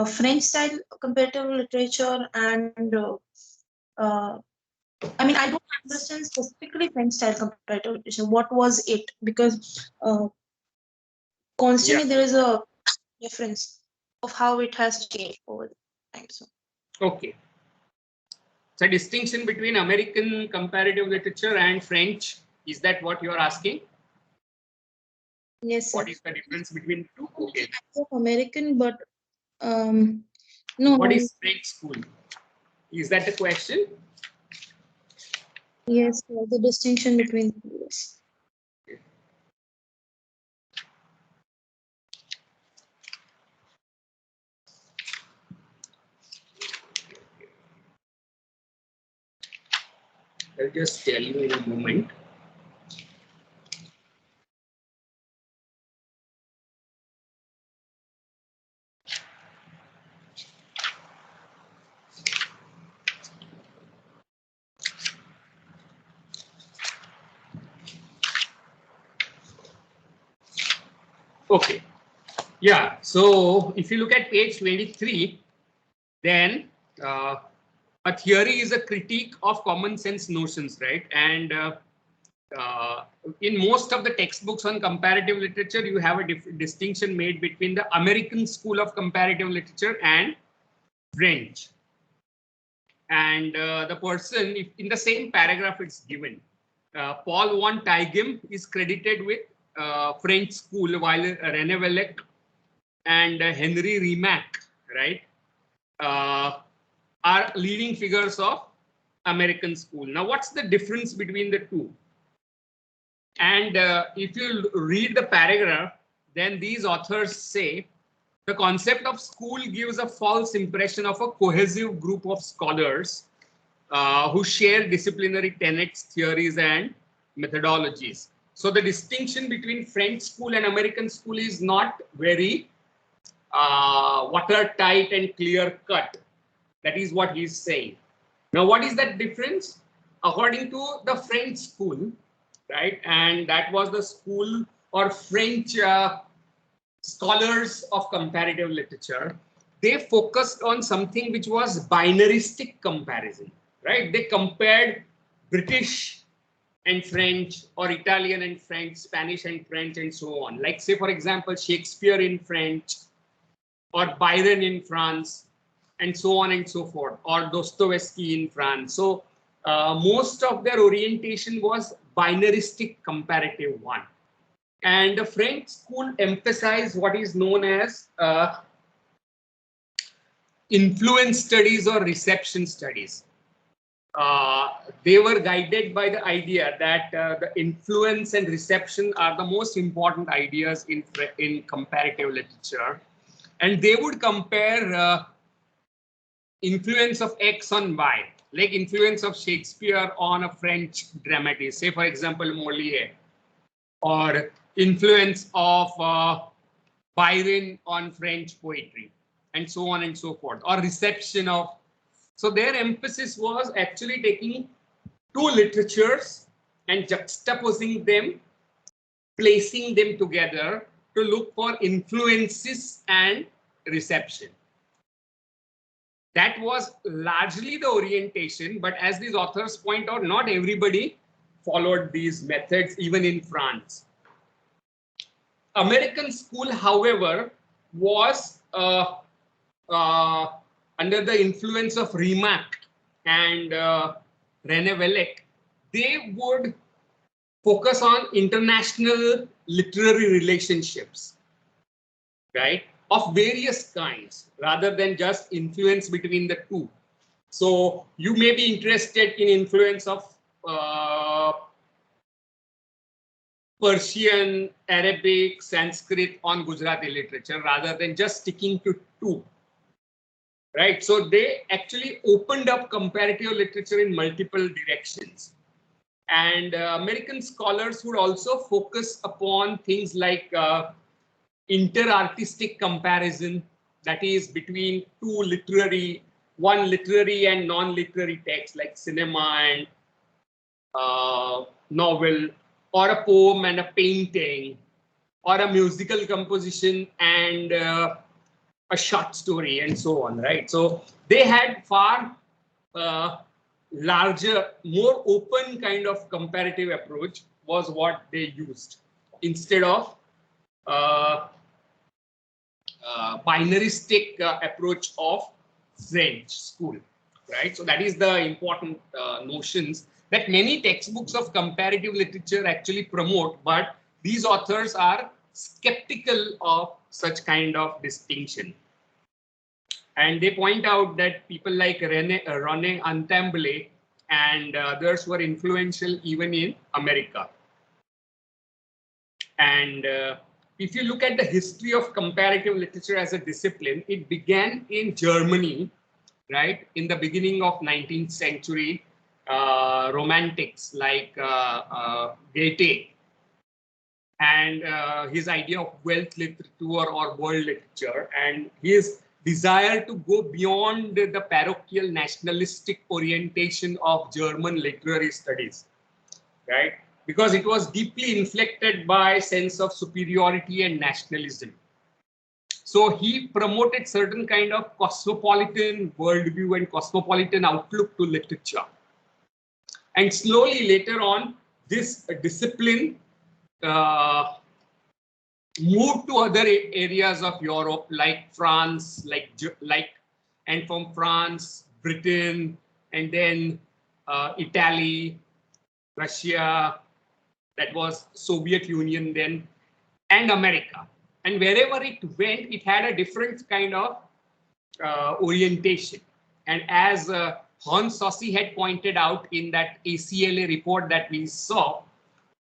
French style comparative literature and uh, I mean, I don't understand specifically French style comparative literature. What was it? Because Yeah. constantly there is a difference of how it has changed over time. So, Okay. So distinction between American comparative literature and French, is that what you are asking? yes, sir. What is the difference between two? Okay. American, but um, no, What is French school? Is that the question? yes, sir, the distinction between the two. Yes. I'll just tell you in a moment. Okay. Yeah. So if you look at page 23, then a theory is a critique of common sense notions, right? And in most of the textbooks on comparative literature, you have a distinction made between the American school of comparative literature and French. And the person, if in the same paragraph it's given, Paul von Taigem is credited with French school, while René Vallée and Henry Rimac, right, are leading figures of American school. Now, what's the difference between the two? And if you read the paragraph, then these authors say the concept of school gives a false impression of a cohesive group of scholars who share disciplinary tenets, theories, and methodologies. So the distinction between French school and American school is not very watertight and clear cut. That is what he's saying. Now, what is that difference? According to the French school, right, and that was the school or French scholars of comparative literature, they focused on something which was binaristic comparison, right? They compared British and French, or Italian and French, Spanish and French, and so on. Like, say, for example, Shakespeare in French, or Byron in France, and so on and so forth, or Dostoevsky in France. So most of their orientation was binaristic comparative one. And the French school emphasized what is known as influence studies or reception studies. They were guided by the idea that the influence and reception are the most important ideas in comparative literature. And they would compare influence of X on Y, like influence of Shakespeare on a French dramatist, say for example Moliere, or influence of Byron on French poetry, and so on and so forth, or reception of. So their emphasis was actually taking two literatures and juxtaposing them, placing them together to look for influences and reception. That was largely the orientation, but as these authors point out, not everybody followed these methods, even in France. American school, however, was under the influence of Rimac and René Vallée. They would focus on international literary relationships, right, of various kinds, rather than just influence between the two. So you may be interested in influence of Persian, Arabic, Sanskrit on Gujarati literature, rather than just sticking to two, right? So they actually opened up comparative literature in multiple directions. And American scholars would also focus upon things like inter-artistic comparison, that is between one literary and non-literary text like cinema and novel, or a poem and a painting, or a musical composition and a short story and so on, right? So they had far larger, more open kind of comparative approach was what they used instead of binaristic approach of French school, right? So that is the important notions that many textbooks of comparative literature actually promote, but these authors are skeptical of such kind of distinction. And they point out that people like René Antamble and others were influential even in America. And if you look at the history of comparative literature as a discipline, it began in Germany, right? In the beginning of 19th century, romantics like Goethe and his idea of wealth literature or world literature, and his desire to go beyond the parochial nationalistic orientation of German literary studies, right? Because it was deeply inflected by sense of superiority and nationalism. So he promoted certain kind of cosmopolitan worldview and cosmopolitan outlook to literature. And slowly later on, this discipline moved to other areas of Europe, like France, and from France, Britain, and then Italy, Russia, that was Soviet Union then, and America. And wherever it went, it had a different kind of orientation. And as Hans Saucy had pointed out in that ACLA report that we saw,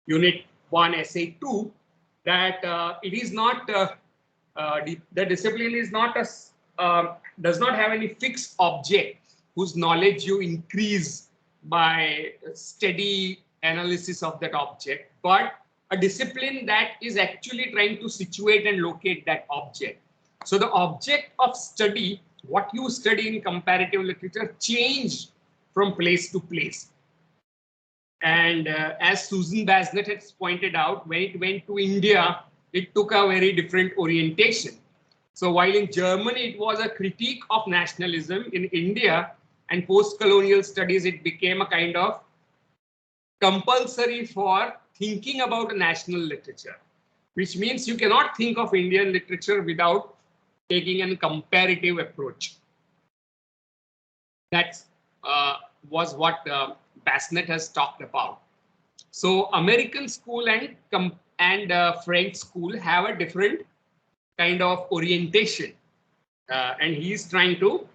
Unit 1, Essay 2, that it is not, the discipline is not does not have any fixed object whose knowledge you increase by steady analysis of that object, but a discipline that is actually trying to situate and locate that object. So the object of study, what you study in comparative literature, changed from place to place. And as Susan Basnett has pointed out, when it went to India, it took a very different orientation. So while in Germany, it was a critique of nationalism, in India and post-colonial studies, it became a kind of compulsory for thinking about a national literature, which means you cannot think of Indian literature without taking a comparative approach. That was what Basnett has talked about. So American school and French school have a different kind of orientation, and he is trying to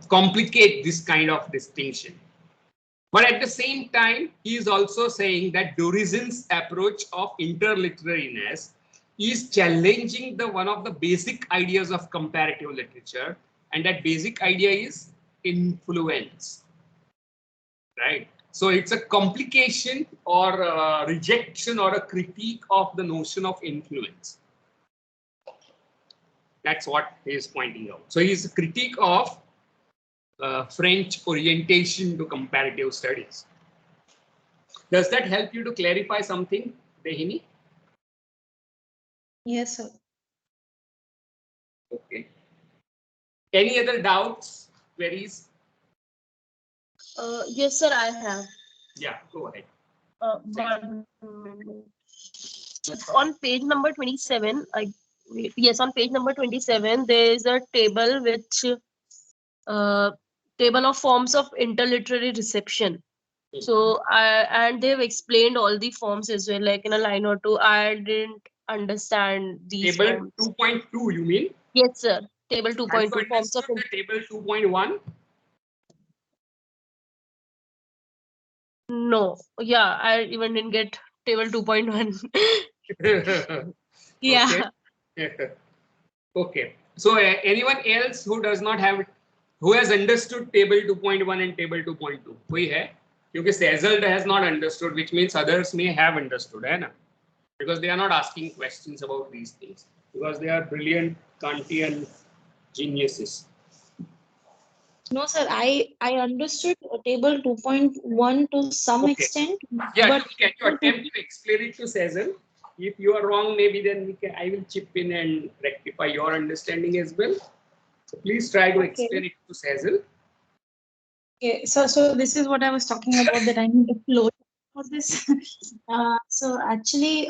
complicate this kind of distinction. But at the same time, he is also saying that D'Horizon's approach of interliterariness is challenging one of the basic ideas of comparative literature, and that basic idea is influence, right? So it's a complication or a rejection or a critique of the notion of influence. That's what he is pointing out. So he's a critique of French orientation to comparative studies. Does that help you to clarify something, Dehini? Yes, sir. Okay. Any other doubts, queries? Yes, sir, I have. Yeah, go ahead. On page number 27, yes, on page number 27, there is a table which table of forms of interliterary reception. So and they've explained all the forms as well, like in a line or two. I didn't understand these Table forms. 2.2, you mean? Yes, sir. Table 2.2 forms of the table 2.1. No, yeah, I even didn't get table 2.1. Yeah. Okay. Okay. So anyone else who does not have, who has understood table 2.1 and table 2.2? कोई है? क्योंकि Sezel has not understood, which means others may have understood, है ना? Because they are not asking questions about these things, because they are brilliant Kantian geniuses. No, sir. I understood table 2.1 to some extent. Yeah, but can you attempt to explain it to Sezel? If you are wrong, maybe then I will chip in and rectify your understanding as well. So please try to explain it to Cecil. Okay, so this is what I was talking about, that I need a flow for this. So actually,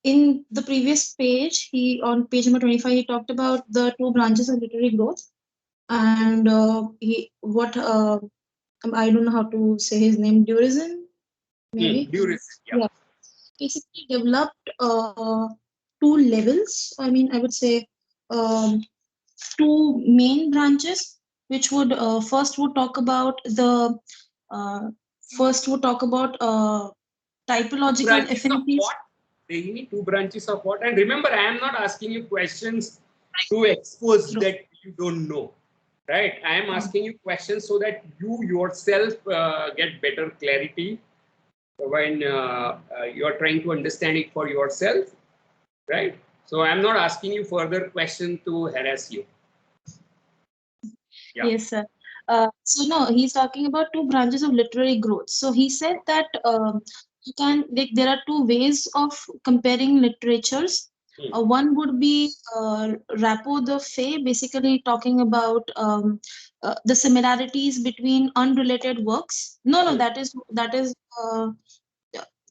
in the previous page, on page number 25, he talked about the two branches of literary growth, and I don't know how to say his name, Durizin, maybe. Durizin, yeah. Basically developed two levels. I mean, I would say two main branches, which would first would talk about the typological Branches of affinities. what? They two branches of what? And remember, I am not asking you questions to expose that you don't know, right? I am asking you questions so that you yourself get better clarity when you are trying to understand it for yourself, right? So I'm not asking you further question to harass you. Yeah. Yes, sir. So no, he's talking about two branches of literary growth. So he said that you can, like, there are two ways of comparing literatures. One would be rapport de fait, basically talking about the similarities between unrelated works. No, that is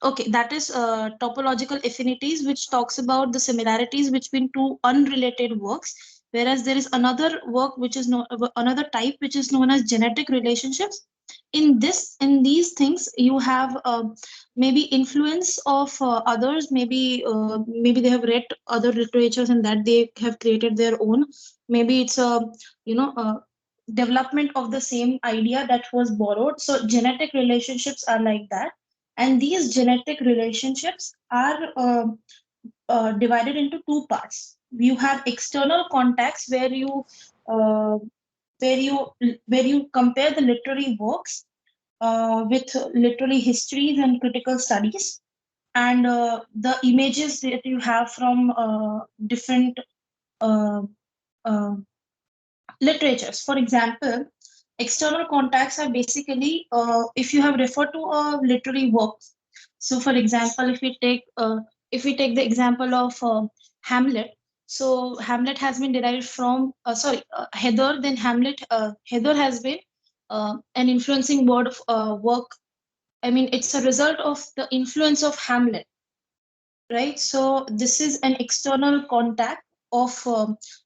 okay. That is topological affinities, which talks about the similarities between two unrelated works. Whereas there is another work which is another type which is known as genetic relationships. In these things, you have maybe influence of others. Maybe they have read other literatures and that they have created their own. Maybe it's a development of the same idea that was borrowed. So genetic relationships are like that, and these genetic relationships are divided into two parts. You have external contacts where you compare the literary works with literary histories and critical studies, and the images that you have from different uh, uh, literatures. For example, external contacts are basically if you have referred to a literary work. So, for example, if we take the example of Hamlet. So Hamlet has been derived from Heather. Then Hamlet, Heather has been an influencing word of work. I mean, it's a result of the influence of Hamlet, right? So this is an external contact of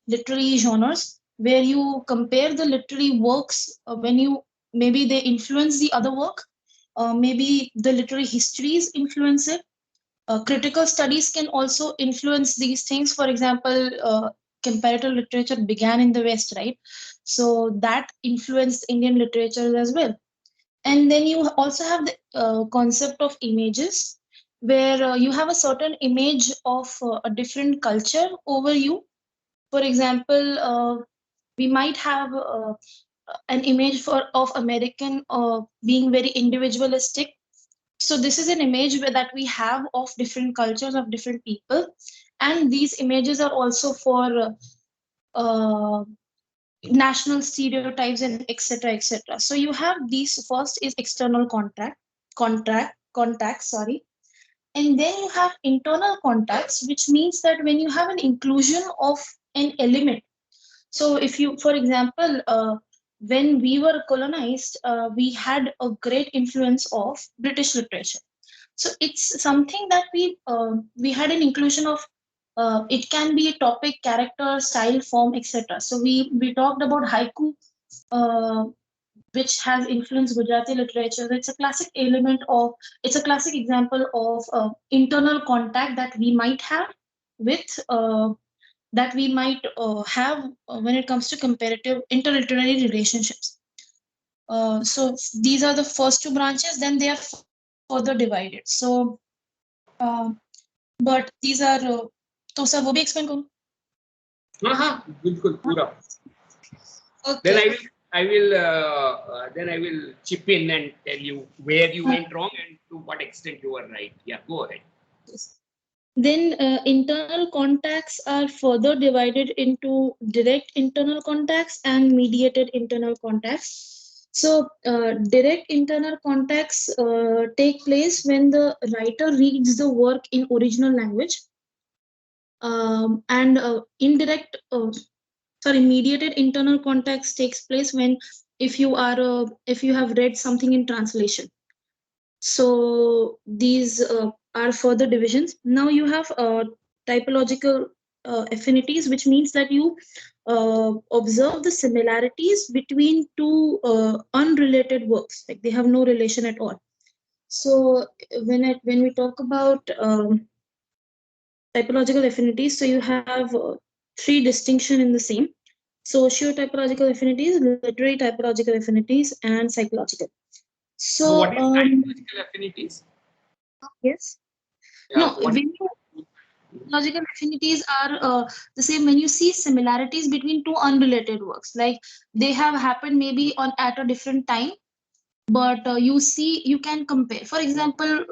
literary genres where you compare the literary works when you maybe they influence the other work, maybe the literary histories influence it. Critical studies can also influence these things. For example, comparative literature began in the West, right? So that influenced Indian literature as well. And then you also have the concept of images, where you have a certain image of a different culture over you. For example, we might have an image of American being very individualistic. So this is an image that we have of different cultures, of different people, and these images are also for national stereotypes and etc. So you have these. First is external contacts, sorry, and then you have internal contacts, which means that when you have an inclusion of an element. So if you, for example, when we were colonized, we had a great influence of British literature. So it's something that we had an inclusion of. It can be a topic, character, style, form, etc. So we talked about haiku, uh, which has influenced Gujarati literature. It's a classic element of. It's a classic example of internal contact that we might have with. That we might have when it comes to comparative interliterary relationships. So these are the first two branches. Then they are further divided. So, but these are. तो sir वो भी explain करूँ? हाँ, बिल्कुल पूरा. Okay. Then I will chip in and tell you where you went wrong and to what extent you were right. Yeah, go ahead. Then internal contacts are further divided into direct internal contacts and mediated internal contacts. So, direct internal contacts take place when the writer reads the work in original language, and mediated internal contacts takes place when if you have read something in translation. So these are further divisions. Now you have typological affinities, which means that you observe the similarities between two unrelated works, like they have no relation at all. So when we talk about typological affinities, so you have three distinction in the same: socio-typological affinities, literary typological affinities, and psychological. So what So is typological affinities? yes. Yeah, No, when you logical affinities are the same when you see similarities between two unrelated works, like they have happened maybe on at a different time, but you can compare. For example,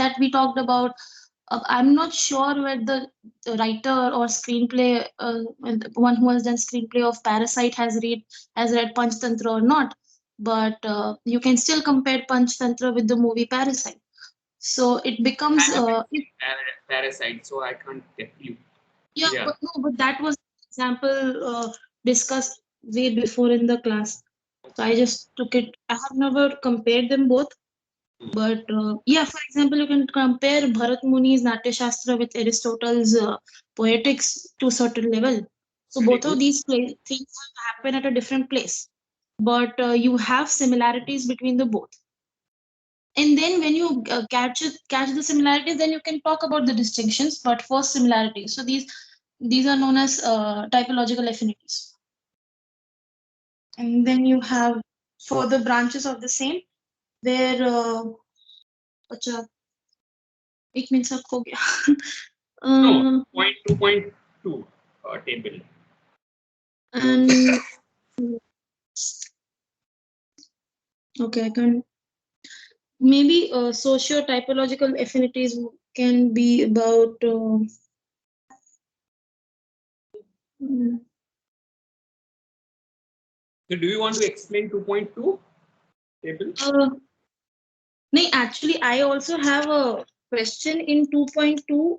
that we talked about, I'm not sure whether the writer or screenplay, and the one who has done screenplay of Parasite has read Panchtantra or not, but you can still compare Panchtantra with the movie Parasite. So it I becomes haven't seen Parasite, so I can't tell you. yeah, Yeah. but no, but that was an example discussed way before in the class. So I just took it. I have never compared them both, but yeah, for example, you can compare Bharat Muni's Natya Shastra with Aristotle's Poetics to a certain level. So Very both of good. these things have happened at a different place, but you have similarities between the both. And then when you catch the similarities, then you can talk about the distinctions. But first, similarities. So these are known as typological affinities. And then you have further branches of the same, where अच्छा एक minute सब खो गया. No, 2.2 table. And okay, I can maybe socio-typological affinities can be about mm, So do you want to explain 2.2 table? नहीं, actually I also have a question in 2.2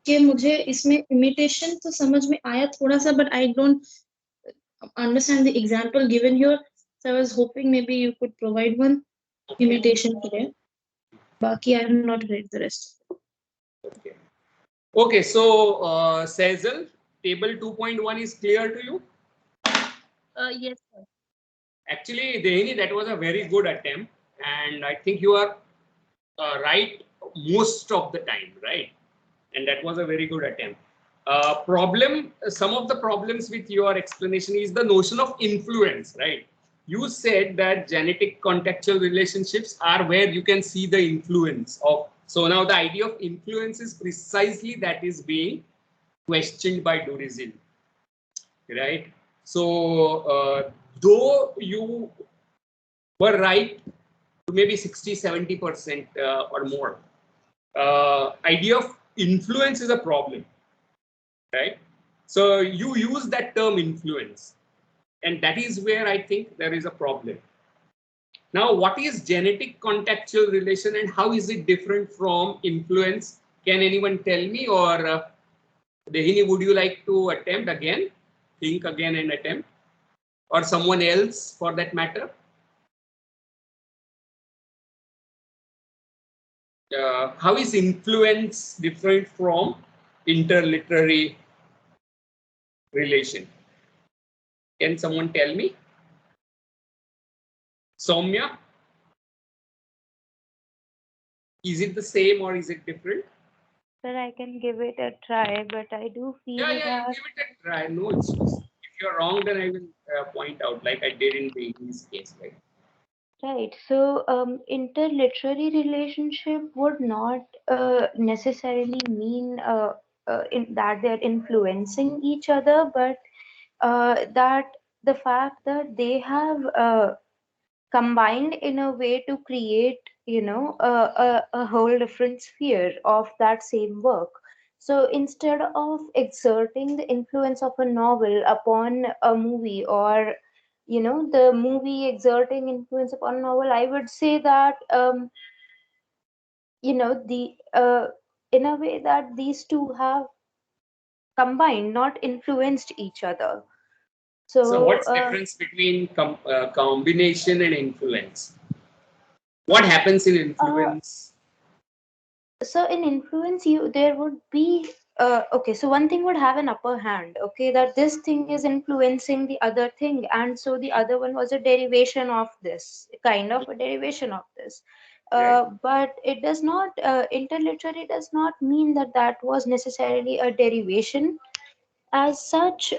कि मुझे इसमें imitation तो समझ में आया थोड़ा सा, but I don't understand the example given here, so I was hoping maybe you could provide one imitation today. बाकी I have not read the rest. Okay. Okay, so Cecil, table 2.1 is clear to you? Yes, sir. Actually, Dehini, that was a very good attempt, and I think you are right most of the time, right? And that was a very good attempt. Some of the problems with your explanation is the notion of influence, right? You said that genetic contextual relationships are where you can see the influence of. So now the idea of influence is precisely that is being questioned by Durizin, right? So though you were right to maybe 60-70% or more, idea of influence is a problem, right? So you use that term influence, and that is where I think there is a problem. Now, what is genetic contextual relation and how is it different from influence? Can anyone tell me, or Dehini, would you like to attempt again? Think again and attempt, or someone else for that matter? How is influence different from interliterary relation? Can someone tell me? Soumya, is it the same or is it different? Sir, I can give it a try, but I do feel Yeah, you that give it a try. No issues. If you're wrong, then I will point out, like I did in the English case, right? right. So, interliterary relationship would not necessarily mean that they're influencing each other, but that the fact that they have combined in a way to create, a whole different sphere of that same work. So instead of exerting the influence of a novel upon a movie or the movie exerting influence upon novel, I would say that the in a way that these two have combined, not influenced each other. So So what's difference between combination and influence? What happens in uh, influence? so in influence, there would be okay, so one thing would have an upper hand, okay, that this thing is influencing the other thing, and so the other one was a derivation of this, kind of a derivation of this. Right. But it does not, interliterary does not mean that that was necessarily a derivation as such.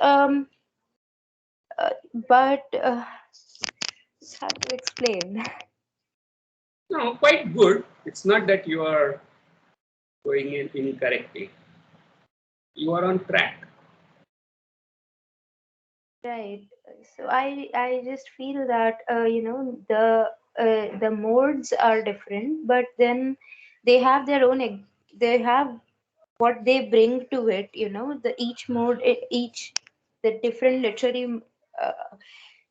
But it's hard to explain. No, quite good. It's not that you are going in incorrectly. You are on track. Right. So I just feel that the modes are different, but then they have their own they have what they bring to it. The each mode, each the different literary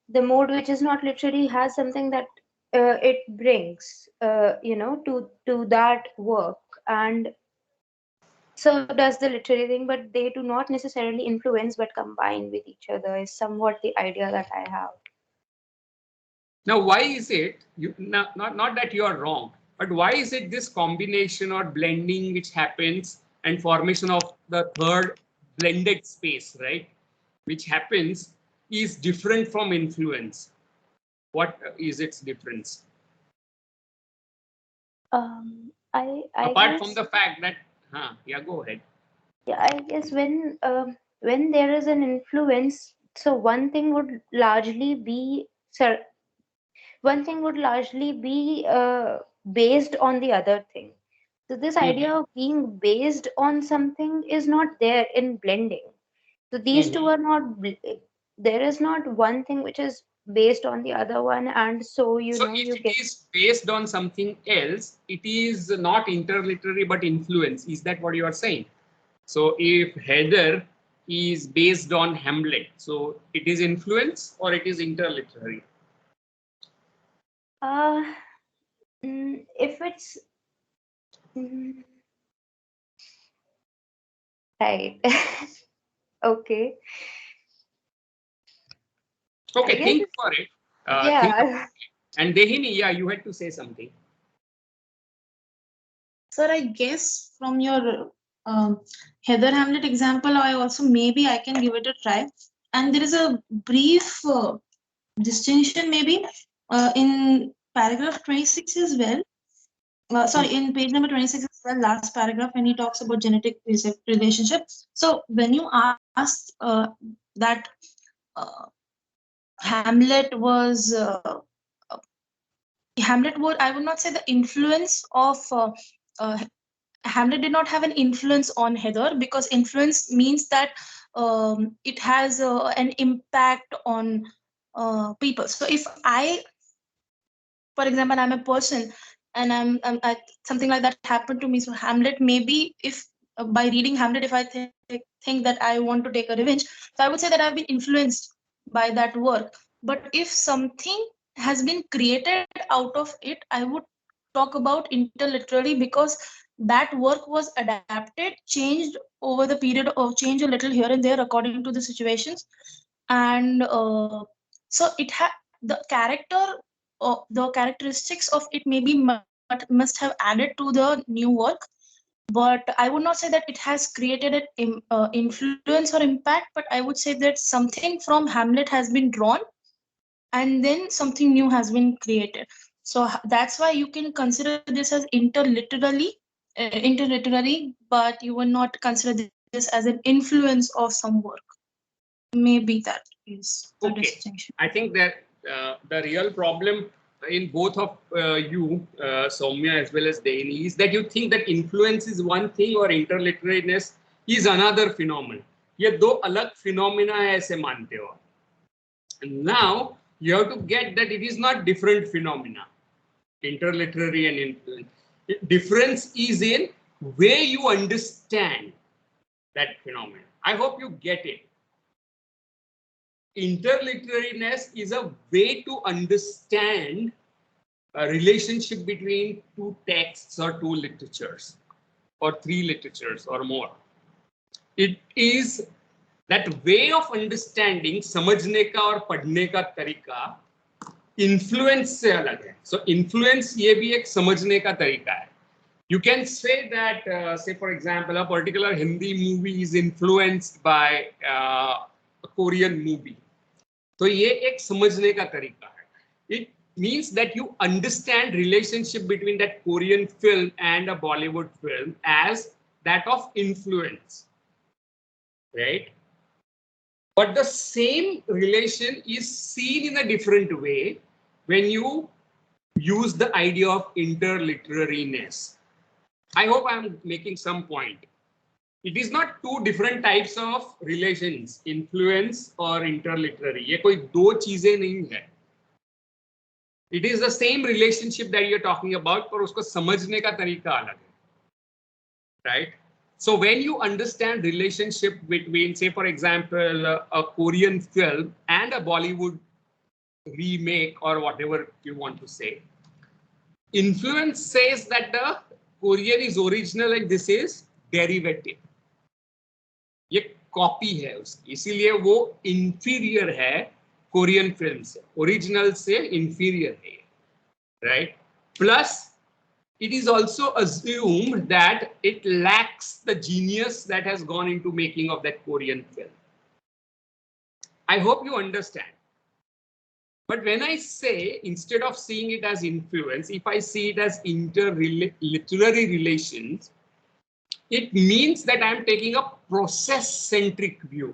the mode which is not literary has something that it brings to that work, and so does the literary thing, but they do not necessarily influence but combine with each other is somewhat the idea that I have. Now, why is it, not that you are wrong, but why is it this combination or blending which happens and formation of the third blended space, right, which happens is different from influence? What is its difference? I Apart from guess, the fact that, yeah, go ahead. yeah, I guess when there is an influence, so one thing would largely be based on the other thing. So this idea Mhm, of being based on something is not there in blending. So these two mhm. are not, there is not one thing which is based on the other one, and so So if you it get. is based on something else, it is not interliterary but influence. Is that what you are saying? So if Heather is based on Hamlet, so it is influence or it is interliterary? Uh, if it's mm, right, okay, I Okay, guess, think for it. Think about yeah. it. And Dehini, yeah, you had to say something. Sir, I guess from your Heather Hamlet example, I also maybe I can give it a try. And there is a brief distinction maybe in paragraph 26 as well. Sorry, in page number 26 as well, last paragraph when he talks about genetic relationship. So when you asked that uh, Hamlet was Hamlet would, I would not say the influence of uh, Hamlet did not have an influence on Heather, because influence means that it has an impact on people. So if I, for example, I'm a person and something like that happened to me. So Hamlet, maybe if by reading Hamlet, if I think that I want to take a revenge, so I would say that I've been influenced by that work. But if something has been created out of it, I would talk about interliterally, because that work was adapted, changed over the period, or changed a little here and there according to the situations, and so it had the character, the characteristics of it maybe must have added to the new work, but I would not say that it has created an influence or impact, but I would say that something from Hamlet has been drawn and then something new has been created. So that's why you can consider this as interliterary, but you will not consider this as an influence of some work. Maybe that is the Okay, distinction. I think that the real problem in both of you, Soumya as well as Dehini, is that you think that influence is one thing or interliterariness is another phenomenon. ये दो अलग phenomena है ऐसे मानते हो. And now you have to get that it is not different phenomena, interliterary and influence. Difference is in way you understand that phenomenon. I hope you get it. interliterariness is a way to understand a relationship between two texts or two literatures or three literatures or more. It is that way of understanding समझने का और पढ़ने का तरीका influence से अलग है. So influence ये भी एक समझने का तरीका है. You can say that, say for example, a particular Hindi movie is influenced by a Korean movie. तो ये एक समझने का तरीका है. It means that you understand relationship between that Korean film and a Bollywood film as that of influence, right? But the same relation is seen in a different way when you use the idea of interliterariness. I hope I'm making some point. It is not two different types of relations, influence or interliterary. ये कोई दो चीजें नहीं है. It is the same relationship that you're talking about, पर उसको समझने का तरीका अलग है, right? So when you understand relationship between, say for example, a Korean film and a Bollywood remake or whatever you want to say, influence says that the Korean is original and this is derivative. ये copy है उसकी, इसीलिए वो inferior है Korean film से, original से inferior है, right? Plus it is also assumed that it lacks the genius that has gone into making of that Korean film. I hope you understand. But when I say, instead of seeing it as influence, if I see it as interliterary relations, it means that I'm taking a process-centric view,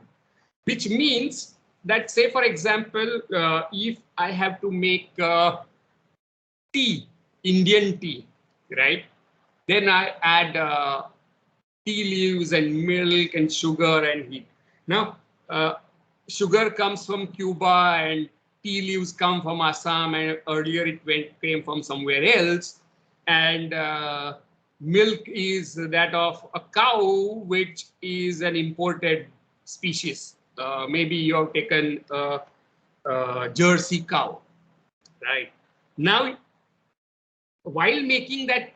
which means that, say, for example, if I have to make tea, Indian tea, right? Then I add tea leaves and milk and sugar and heat. Now, sugar comes from Cuba and tea leaves come from Assam, and earlier it came from somewhere else. And milk is that of a cow, which is an imported species. Maybe you have taken Jersey cow, right? Now, while making that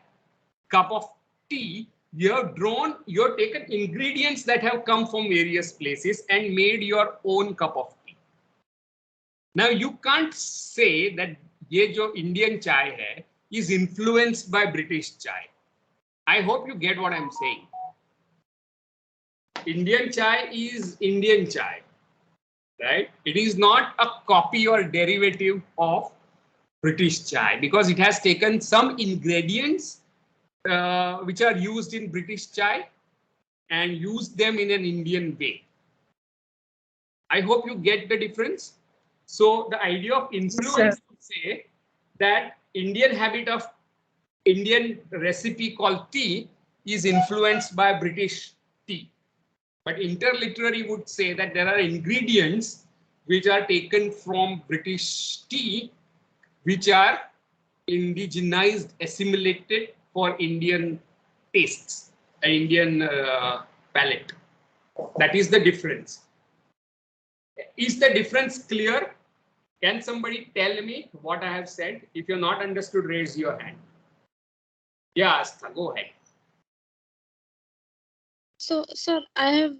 cup of tea, you have taken ingredients that have come from various places and made your own cup of tea. Now, you can't say that ये जो Indian chai है is influenced by British chai. I hope you get what I'm saying. Indian chai is Indian chai, right? It is not a copy or derivative of British chai because it has taken some ingredients which are used in British chai and used them in an Indian way. I hope you get the difference. So the idea of influence would say that Indian recipe called tea is influenced by British tea. But interliterary would say that there are ingredients which are taken from British tea, which are indigenized, assimilated for Indian tastes, an Indian palate. That is the difference. Is the difference clear? Can somebody tell me what I have said? If you're not understood, raise your hand. Yeah, Astha, go ahead. So, sir, I have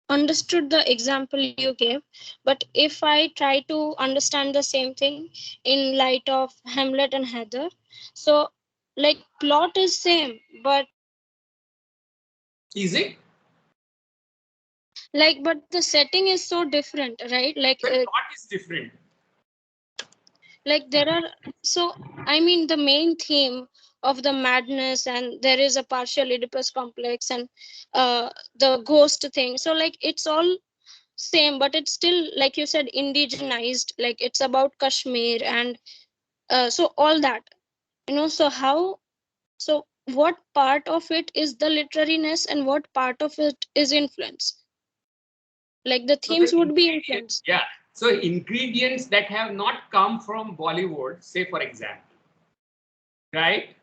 understood the example you gave, but if I try to understand the same thing in light of Hamlet and Heather, so like plot is same, but Is it? like, but the setting is so different, right? Like, The plot is different. like there are, so I mean the main theme of the madness, and there is a partial Oedipus complex and the ghost thing. So like it's all same, but it's still, like you said, indigenized. Like it's about Kashmir and so all that, so how, so what part of it is the literariness and what part of it is influence? Like the themes would be influence. Yeah. So ingredients that have not come from Bollywood, say for example, right,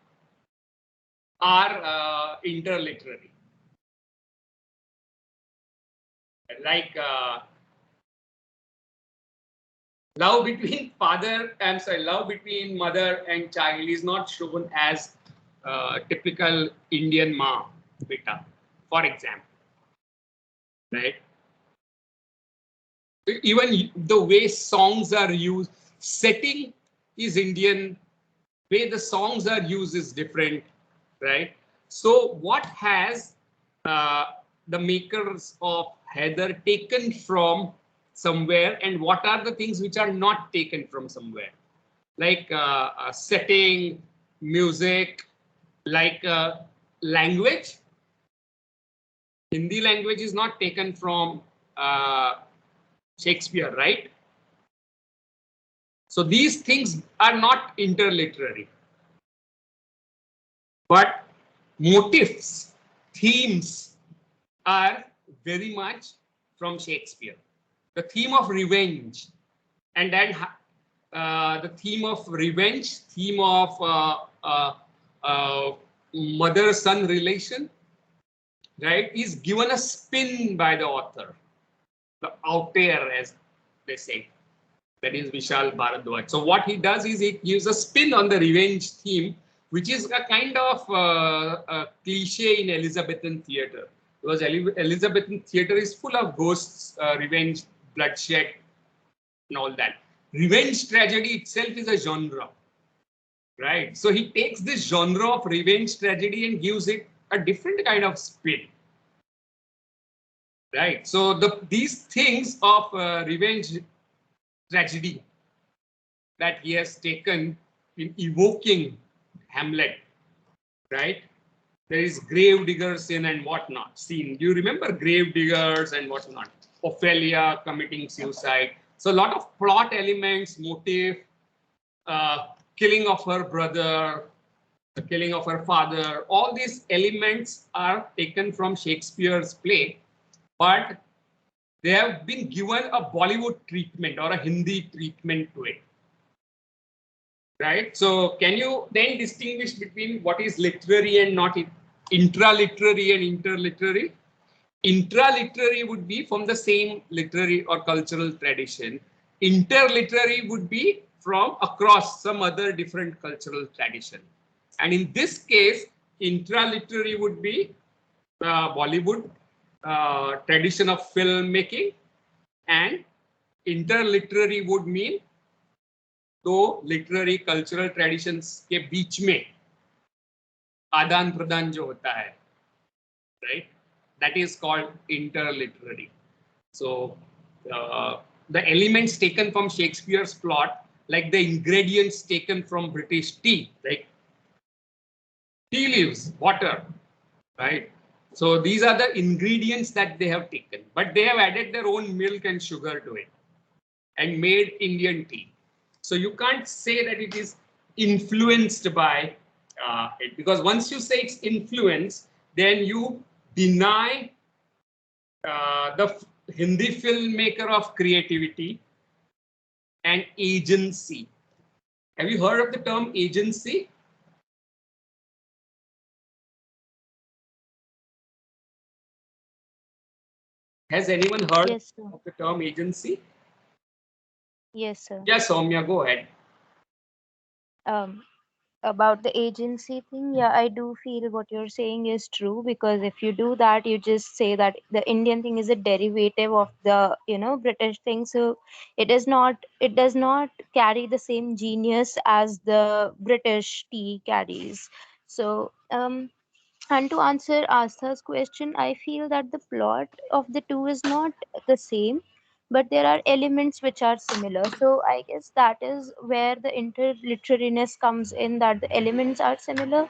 are interliterary. Like love between love between mother and child is not shown as typical Indian ma beta, for example, right? Even the way songs are used, setting is Indian, way the songs are used is different, right? So what has uh, the makers of Heather taken from somewhere, and what are the things which are not taken from somewhere? Like setting, music, like language. Hindi language is not taken from Shakespeare, right? So these things are not interliterary. But motifs, themes are very much from Shakespeare. The theme of revenge, and then the theme of revenge, theme of mother-son relation, right, is given a spin by the author, the auteur, as they say. That is Vishal Bharadwaj. So what he does is he gives a spin on the revenge theme, which is a kind of a cliche in Elizabethan theatre. Because Elizabethan theatre is full of ghosts, revenge, bloodshed, and all that. Revenge tragedy itself is a genre, right? So he takes this genre of revenge tragedy and gives it a different kind of spin, right? So these things of revenge tragedy that he has taken in evoking Hamlet, right? There is grave digger scene and whatnot. Scene. Do you remember grave diggers and whatnot? Ophelia committing suicide. So a lot of plot elements, motive, killing of her brother, the killing of her father. All these elements are taken from Shakespeare's play, but they have been given a Bollywood treatment or a Hindi treatment to it. Right. So can you then distinguish between what is literary and not intraliterary and interliterary? Intraliterary would be from the same literary or cultural tradition. Interliterary would be from across some other different cultural tradition. And in this case, intraliterary would be Bollywood tradition of filmmaking, and interliterary would mean तो literary cultural traditions के बीच में आदान प्रदान जो होता है, right, that is called interliterary. So the elements taken from Shakespeare's plot, like the ingredients taken from British tea, like tea leaves, water, right? So these are the ingredients that they have taken, but they have added their own milk and sugar to it and made Indian tea. So you can't say that it is influenced by it, because once you say it's influence, then you deny the Hindi filmmaker of creativity and agency. Have you heard of the term agency? Has anyone heard Yes, sir. of the term agency? Yes, sir. Yes, Soumya, go ahead. About the agency thing, yeah, I do feel what you're saying is true, because if you do that, you just say that the Indian thing is a derivative of the, British thing. So it does not carry the same genius as the British tea carries. So and to answer Astha's question, I feel that the plot of the two is not the same, but there are elements which are similar. So I guess that is where the interliterariness comes in, that the elements are similar.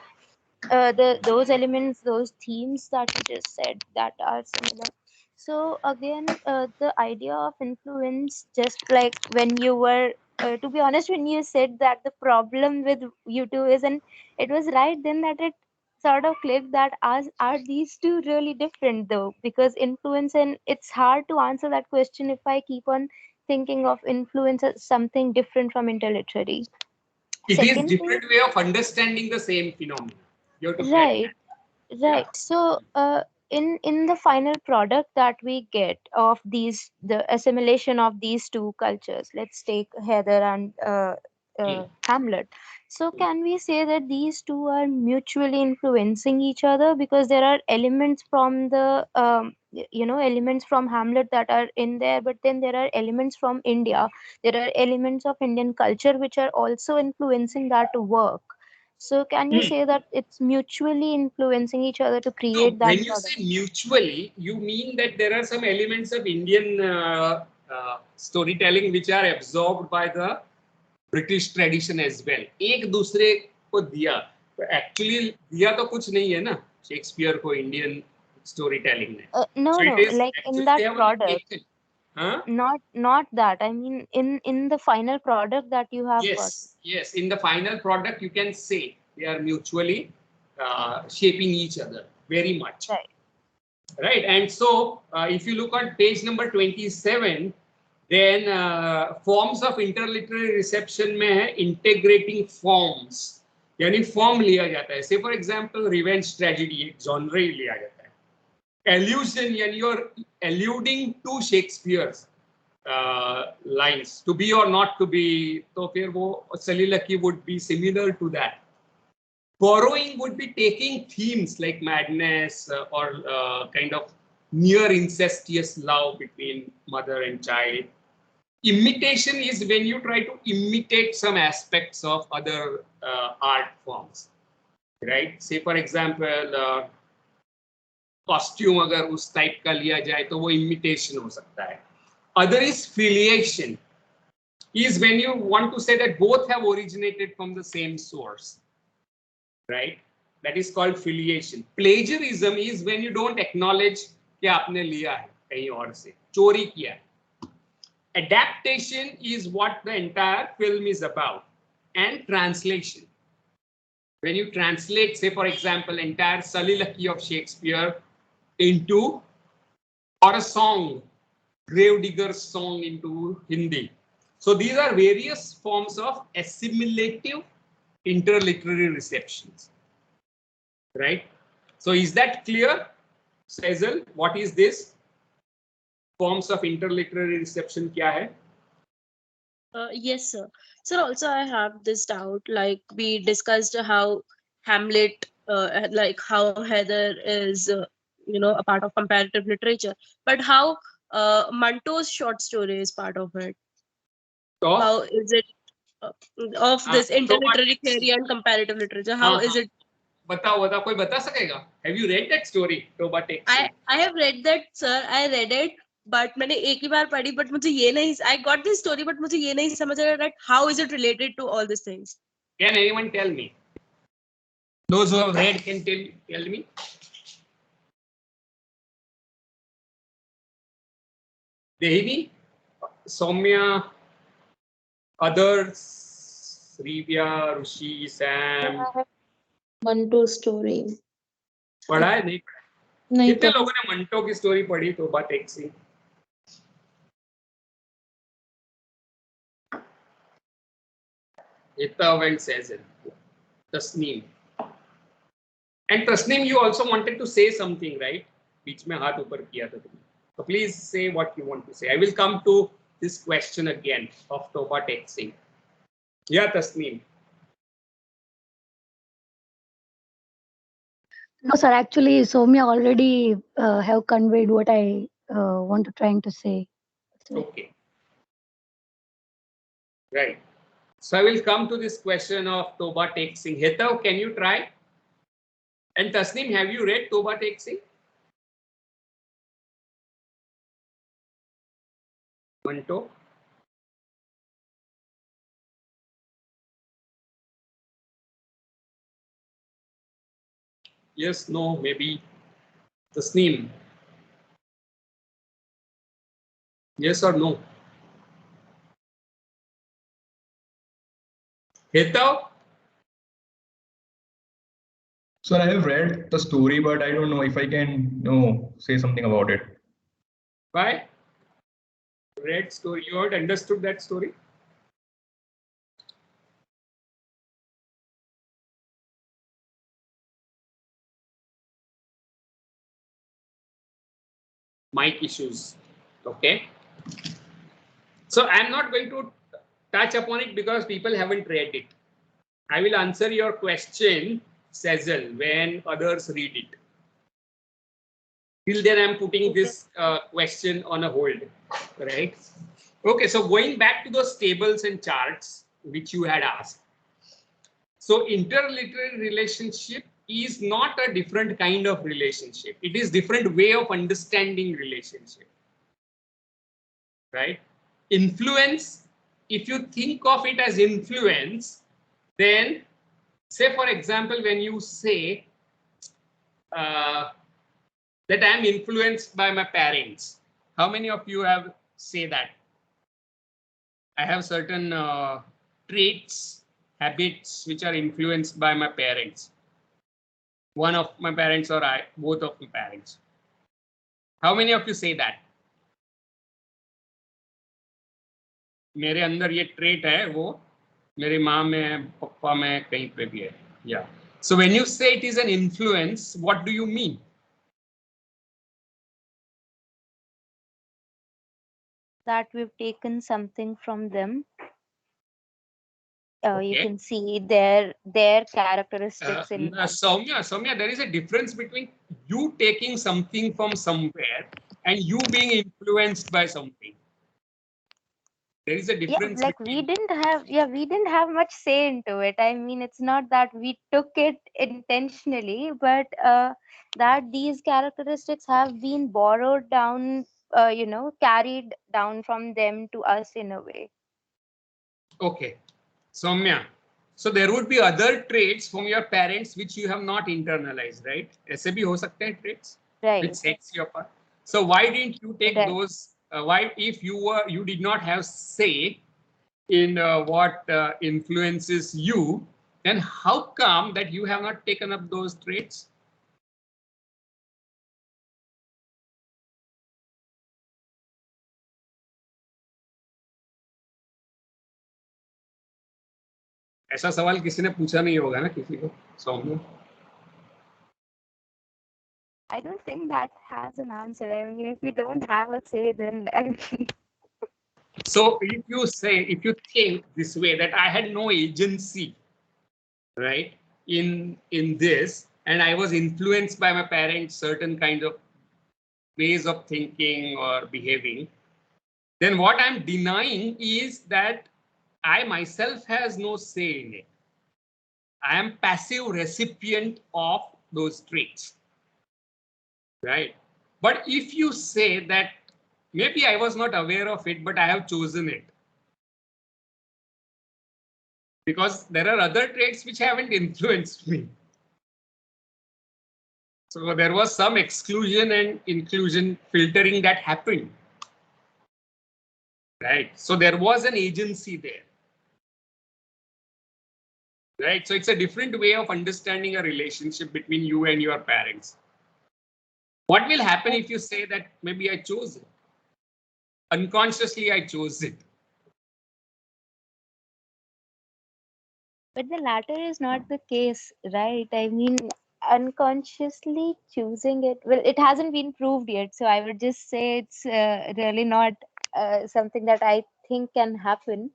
Those elements, those themes that you just said, that are similar. So again, the idea of influence, just like when you were, to be honest, when you said that the problem with you two is, and it was right then that it sort of clicked that are these two really different though, because influence, and it's hard to answer that question if I keep on thinking of influence as something different from interliterary. It is Second thing, different way of understanding the same phenomenon. You have to get right. that. Yeah. Right. So, in the final product that we get of the assimilation of these two cultures, let's take Heather and Hamlet. So can we say that these two are mutually influencing each other, because there are elements from the elements from Hamlet that are in there, but then there are elements from India, there are elements of Indian culture which are also influencing that work. So can we say that it's mutually influencing each other to So create that when you product? say mutually, you mean that there are some elements of Indian storytelling which are absorbed by the British tradition as well. एक दूसरे को दिया, actually दिया तो कुछ नहीं है ना शेक्सपियर को इंडियन storytelling ने. No, So it no, is like in actually that they have only product, taken. Huh? not that. I mean, in the final product that you have got. Yes. In the final product, you can say they are mutually shaping each other very much. Right. Right. And so, if you look at page number 27, then forms of interliterary reception में है integrating forms, यानी form लिया जाता है. Say for example, revenge tragedy एक genre ही लिया जाता है. Allusion यानी you're alluding to Shakespeare's lines, to be or not to be, तो फिर वो Salilaki would be similar to that. Borrowing would be taking themes like madness or kind of near incestuous love between mother and child. Imitation is when you try to imitate some aspects of other art forms, right? Say for example, costume अगर उस type का लिया जाए तो वो imitation हो सकता है. Other is filiation, is when you want to say that both have originated from the same source, right? That is called filiation. Plagiarism is when you don't acknowledge कि आपने लिया है कहीं और से, चोरी किया है. Adaptation is what the entire film is about, and translation. When you translate, say for example, entire Salilaki of Shakespeare into, or a song, Gravedigger's song into Hindi. So these are various forms of assimilative interliterary receptions, right? So is that clear, Cecil? What is this? Forms of interliterary reception kya hai? Yes, sir. Sir, also I have this doubt. Like we discussed how Hamlet, like how Heather is, a part of comparative literature, but how Manto's short story is part of it. Of? How is it of this so interliterary theory and comparative literature? How is it? बताओ कोई बता सकेगा? Have you read that story, Toba Taxi? I have read that, sir. I read it, but मैंने एक ही बार पढ़ी, but मुझे ये नहीं, I got this story, but मुझे ये नहीं समझ आया that how is it related to all these things? Can anyone tell me? Those who have read can tell me. Devi, Soumya, others, Rivya, Rushi, Sam. Manto story पढ़ा है नहीं पढ़ा? नहीं कितने लोगों ने मंटो की स्टोरी पढ़ी? तोबा taxi. Hitav and Cecil. Tasneem. And Tasneem, you also wanted to say something, right? बीच में हाथ ऊपर किया था तुमने. So please say what you want to say. I will come to this question again of Toba Taxi. Yeah, Tasneem. No, sir. Actually, Soumya already have conveyed what I want to trying to say. So, Okay. Right. So I will come to this question of Toba Taxi. Hitav, can you try? And Tasneem, have you read Toba Taxi? Manto? Yes, no, maybe. Tasneem? Yes or no? Hitav? Sir, I have read the story, but I don't know if I can say something about it. Why? Read story. You had understood that story? mic issues. Okay. So I'm not going to touch upon it because people haven't read it. I will answer your question, Cecil, when others read it. Till then, I'm putting this question on a hold, right? Okay, so going back to those tables and charts which you had asked. So interliterary relationship is not a different kind of relationship. It is different way of understanding relationship, right? Influence, if you think of it as influence, then say, for example, when you say that I am influenced by my parents, how many of you have say that? I have certain traits, habits which are influenced by my parents. One of my parents or I, both of my parents. How many of you say that? मेरे अंदर ये trait है, वो मेरी माँ में, पापा में, कहीं पे भी है. Yeah. So when you say it is an influence, what do you mean? That we've taken something from them. You Okay. can see their characteristics in Soumya, there is a difference between you taking something from somewhere and you being influenced by something. There is a difference. Yeah, like we didn't have much say into it. I mean, it's not that we took it intentionally, but that these characteristics have been borrowed down, carried down from them to us in a way. Okay, Soumya. So there would be other traits from your parents which you have not internalized, right? ऐसे भी हो सकते हैं traits Right. which sets you apart. So why didn't you take Right. those? Why, if you did not have say in what influences you, then how come that you have not taken up those traits? ऐसा सवाल किसी ने पूछा नहीं होगा ना किसी को, सौम्य? I don't think that has an answer. I mean, if we don't have a say, then I mean, So if you think this way that I had no agency, right, in this, and I was influenced by my parents, certain kind of ways of thinking or behaving, then what I'm denying is that I myself has no say in it. I am passive recipient of those traits, right? But if you say that maybe I was not aware of it, but I have chosen it, because there are other traits which haven't influenced me. So there was some exclusion and inclusion filtering that happened, right? So there was an agency there, right? So it's a different way of understanding a relationship between you and your parents. What will happen if you say that maybe I chose it? Unconsciously, I chose it. but the latter is not the case, right? I mean, unconsciously choosing it, well, it hasn't been proved yet, so I would just say it's really not something that I think can happen.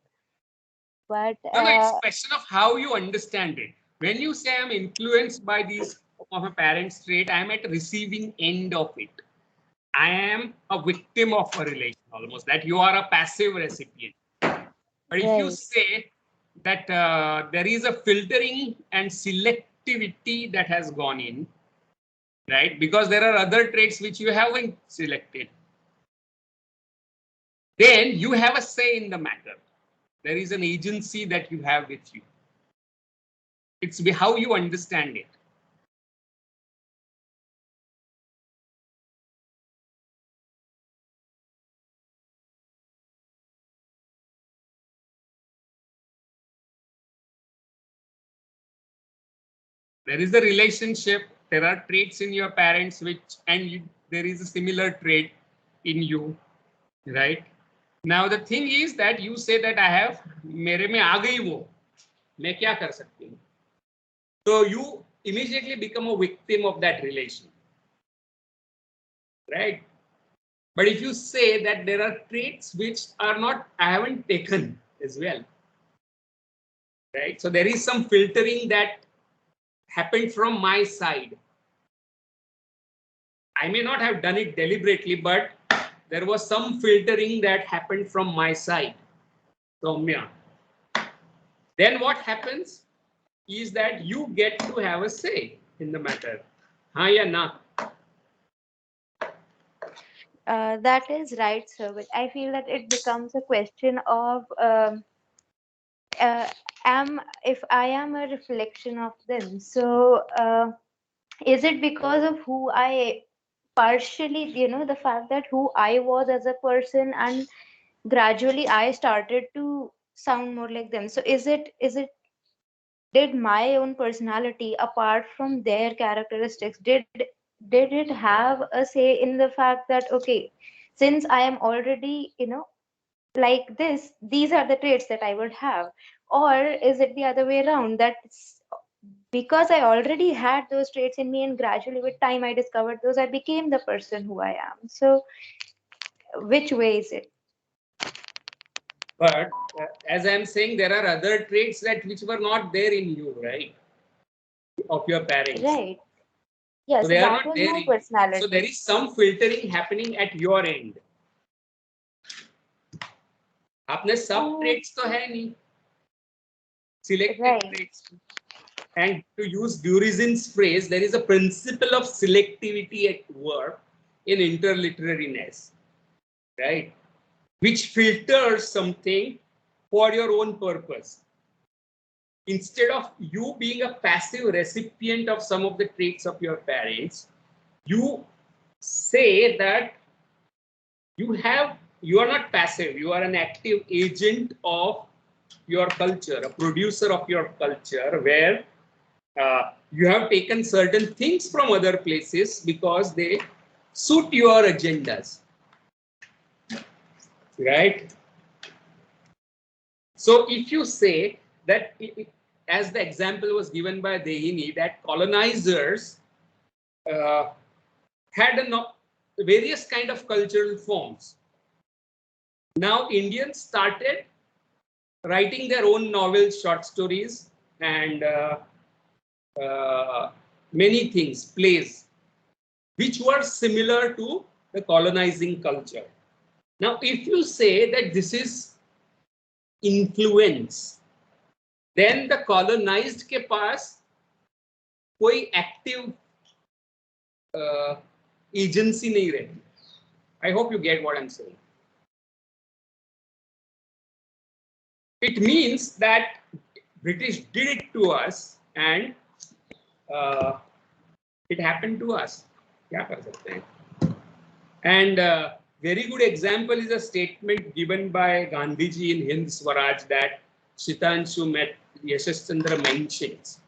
But No, it's a question of how you understand it. When you say I'm influenced by these of a parent's trait, I'm at receiving end of it. I am a victim of a relation almost, that you are a passive recipient. But if you right. say that there is a filtering and selectivity that has gone in, right? Because there are other traits which you haven't selected, then you have a say in the matter. There is an agency that you have with you. It's how you understand it. There is a relationship. There are traits in your parents which, and there is a similar trait in you, right? Now the thing is that you say that I have, मेरे में आ गई वो, मैं क्या कर सकती हूँ? So you immediately become a victim of that relation, right? But if you say that there are traits which are not, I haven't taken as well. Right? So there is some filtering that happened from my side. I may not have done it deliberately, but there was some filtering that happened from my side. Soumya. Then what happens is that you get to have a say in the matter. Ha ya na? That is right, sir. But I feel that it becomes a question of if I am a reflection of them. So is it because of who I partially, the fact that who I was as a person, and gradually I started to sound more like them. So did my own personality, apart from their characteristics, did it have a say in the fact that, okay, since I am already, like this, these are the traits that I would have? Or is it the other way around, that because I already had those traits in me, and gradually with time I discovered those, I became the person who I am? So which way is it? But as I'm saying, there are other traits that which were not there in you, right? Of your parents. Right. Yes, So they are that not was there my in you. personality. So there is some filtering happening at your end. आपने सब traits तो है नहीं. Selected Right. traits. And to use Durison's phrase, there is a principle of selectivity at work in interliterariness, right? Which filters something for your own purpose. Instead of you being a passive recipient of some of the traits of your parents, you say that you are not passive, you are an active agent of your culture, a producer of your culture, where you have taken certain things from other places because they suit your agendas, right? So if you say that, as the example was given by Dehini, that colonizers had various kind of cultural forms. Now Indians started writing their own novels, short stories, and many things, plays, which were similar to the colonizing culture. Now, if you say that this is influence, then the colonized के पास कोई active agency नहीं रहती. I hope you get what I'm saying. It means that British did it to us, and it happened to us. क्या कर सकते हैं? And very good example is a statement given by Gandhiji in Hind Swaraj that Shitanshu Yashash Chandra mentions.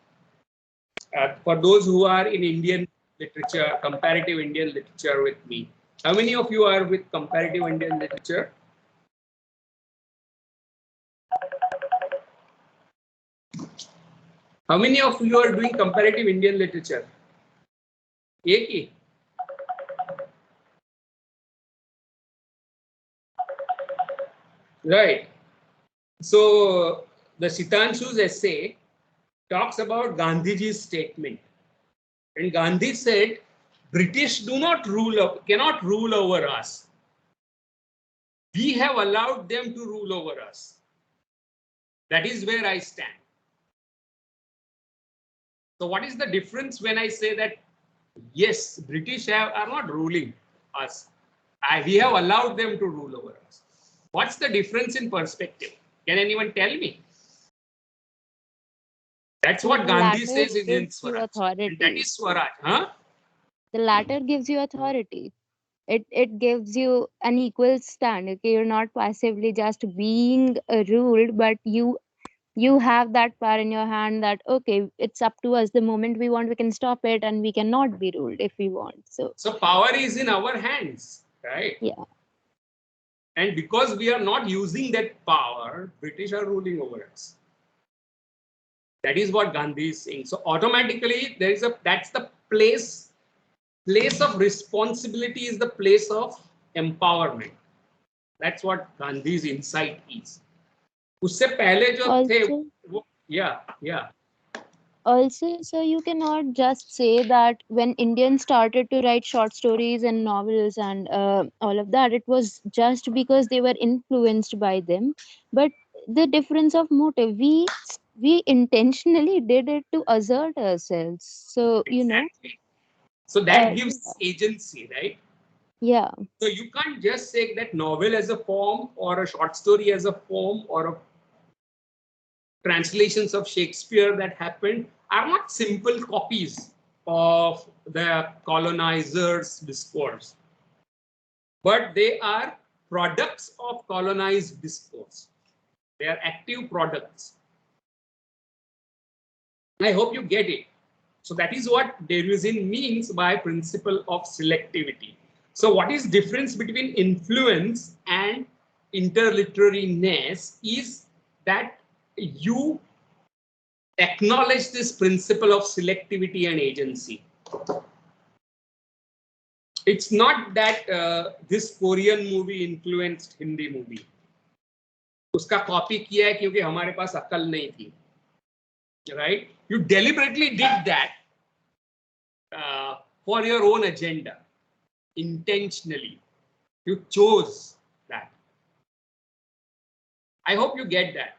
For those who are in Indian literature, comparative Indian literature with me, how many of you are with comparative Indian literature? How many of you are doing comparative Indian literature? एक ही. Right. So the Shitanshu's essay talks about Gandhiji's statement, and Gandhi said, "British cannot rule over us. We have allowed them to rule over us. That is where I stand." So what is the difference when I say that, yes, British are not ruling us. We have allowed them to rule over us. What's the difference in perspective? Can anyone tell me? That's what Gandhi says in Swaraj. And that is Swaraj, huh? The latter gives you authority. It gives you an equal stand. Okay, you're not passively just being ruled, but you have that power in your hand that, okay, it's up to us. The moment we want, we can stop it, and we cannot be ruled if we want. So power is in our hands, right? Yeah. And because we are not using that power, British are ruling over us. That is what Gandhi is saying. So automatically that's the place of responsibility, is the place of empowerment. That's what Gandhi's insight is. उससे पहले जो थे Also, वो, yeah. also, so you cannot just say that when Indians started to write short stories and novels and all of that, it was just because they were influenced by them. But the difference of motive, we intentionally did it to assert ourselves. So Exactly. So that gives yeah. agency, right? Yeah. So you can't just say that novel as a form or a short story as a form or a translations of Shakespeare that happened are not simple copies of the colonizers' discourse, but they are products of colonized discourse. They are active products. I hope you get it. So that is what Derrida means by principle of selectivity. So what is difference between influence and interliterariness is that you acknowledge this principle of selectivity and agency. It's not that this Korean movie influenced Hindi movie. उसका copy किया है क्योंकि हमारे पास अक्ल नहीं थी. Right? You deliberately did that for your own agenda, intentionally. You chose that. I hope you get that.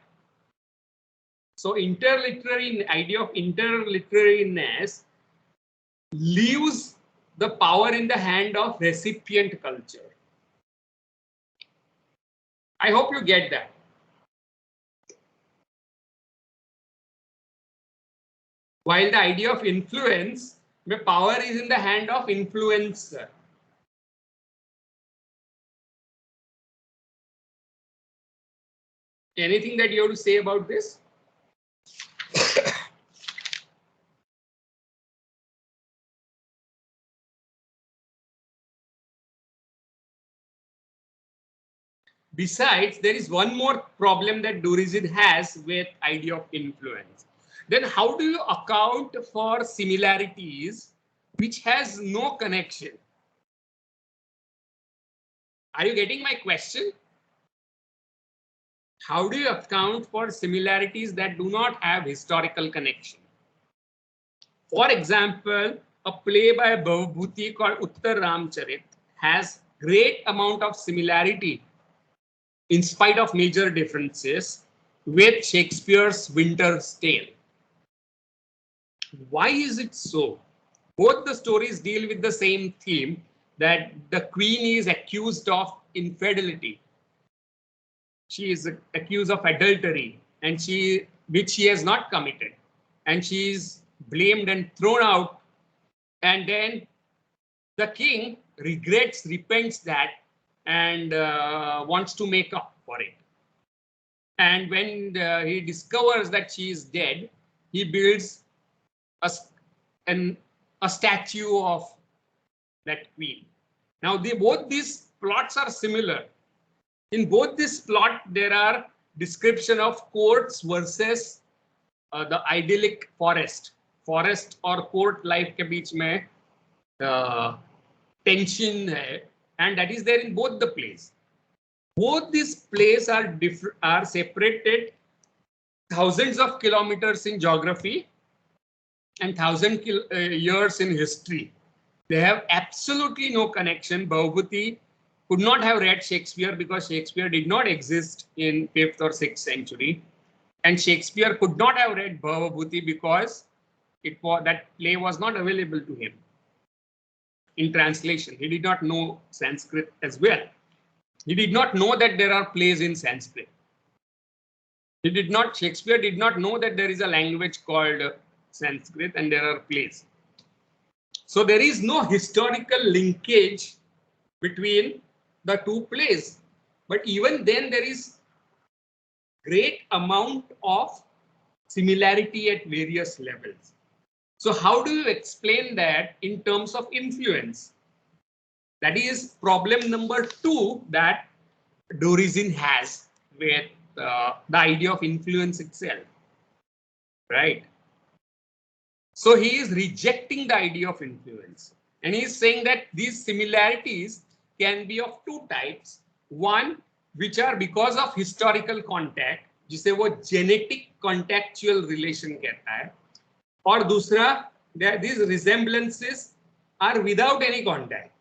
So idea of interliterariness leaves the power in the hand of recipient culture. I hope you get that. While the idea of influence, the power is in the hand of influencer. Anything that you have to say about this? Besides, there is one more problem that Derrida has with idea of influence. Then how do you account for similarities which has no connection? Are you getting my question? How do you account for similarities that do not have historical connection? For example, a play by Bhavabhuti called Uttar Ramcharit has great amount of similarity in spite of major differences with Shakespeare's Winter's Tale. Why is it so? Both the stories deal with the same theme, that the queen is accused of infidelity. She is accused of adultery, and which she has not committed, and she is blamed and thrown out, and then the king repents that, and wants to make up for it. And when he discovers that she is dead, he builds a statue of that queen. Now, both these plots are similar. In both this plot, there are description of courts versus the idyllic forest. Forest or court life के बीच में tension है, and that is there in both the plays. Both these plays are separated thousands of kilometers in geography and years in history. They have absolutely no connection. Bhavabhuti could not have read Shakespeare because Shakespeare did not exist in 5th or 6th century. And Shakespeare could not have read Bhavabhuti because that play was not available to him in translation. He did not know Sanskrit as well. He did not know that there are plays in Sanskrit. Shakespeare did not know that there is a language called Sanskrit and there are plays. So there is no historical linkage between the two plays. But even then there is great amount of similarity at various levels. So how do you explain that in terms of influence? That is problem number 2 that Derrida has with the idea of influence itself, right? So he is rejecting the idea of influence, and he is saying that these similarities can be of two types. One, which are because of historical contact, जिसे वो genetic contactual relation कहता है, और दूसरा, these resemblances are without any contact,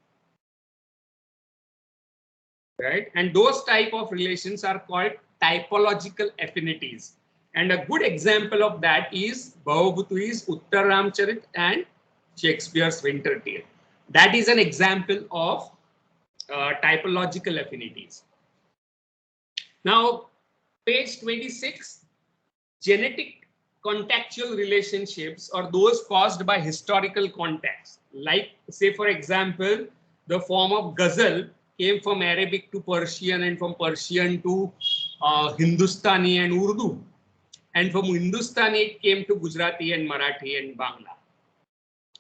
right? And those type of relations are called typological affinities. And a good example of that is Bhavabhutu's Uttar Ramcharit and Shakespeare's Winter Tale. That is an example of typological affinities. Now, page 26, genetic contactual relationships are those caused by historical contacts. Like, say, for example, the form of ghazal came from Arabic to Persian and from Persian to Hindustani and Urdu. And from Hindustani, it came to Gujarati and Marathi and Bangla.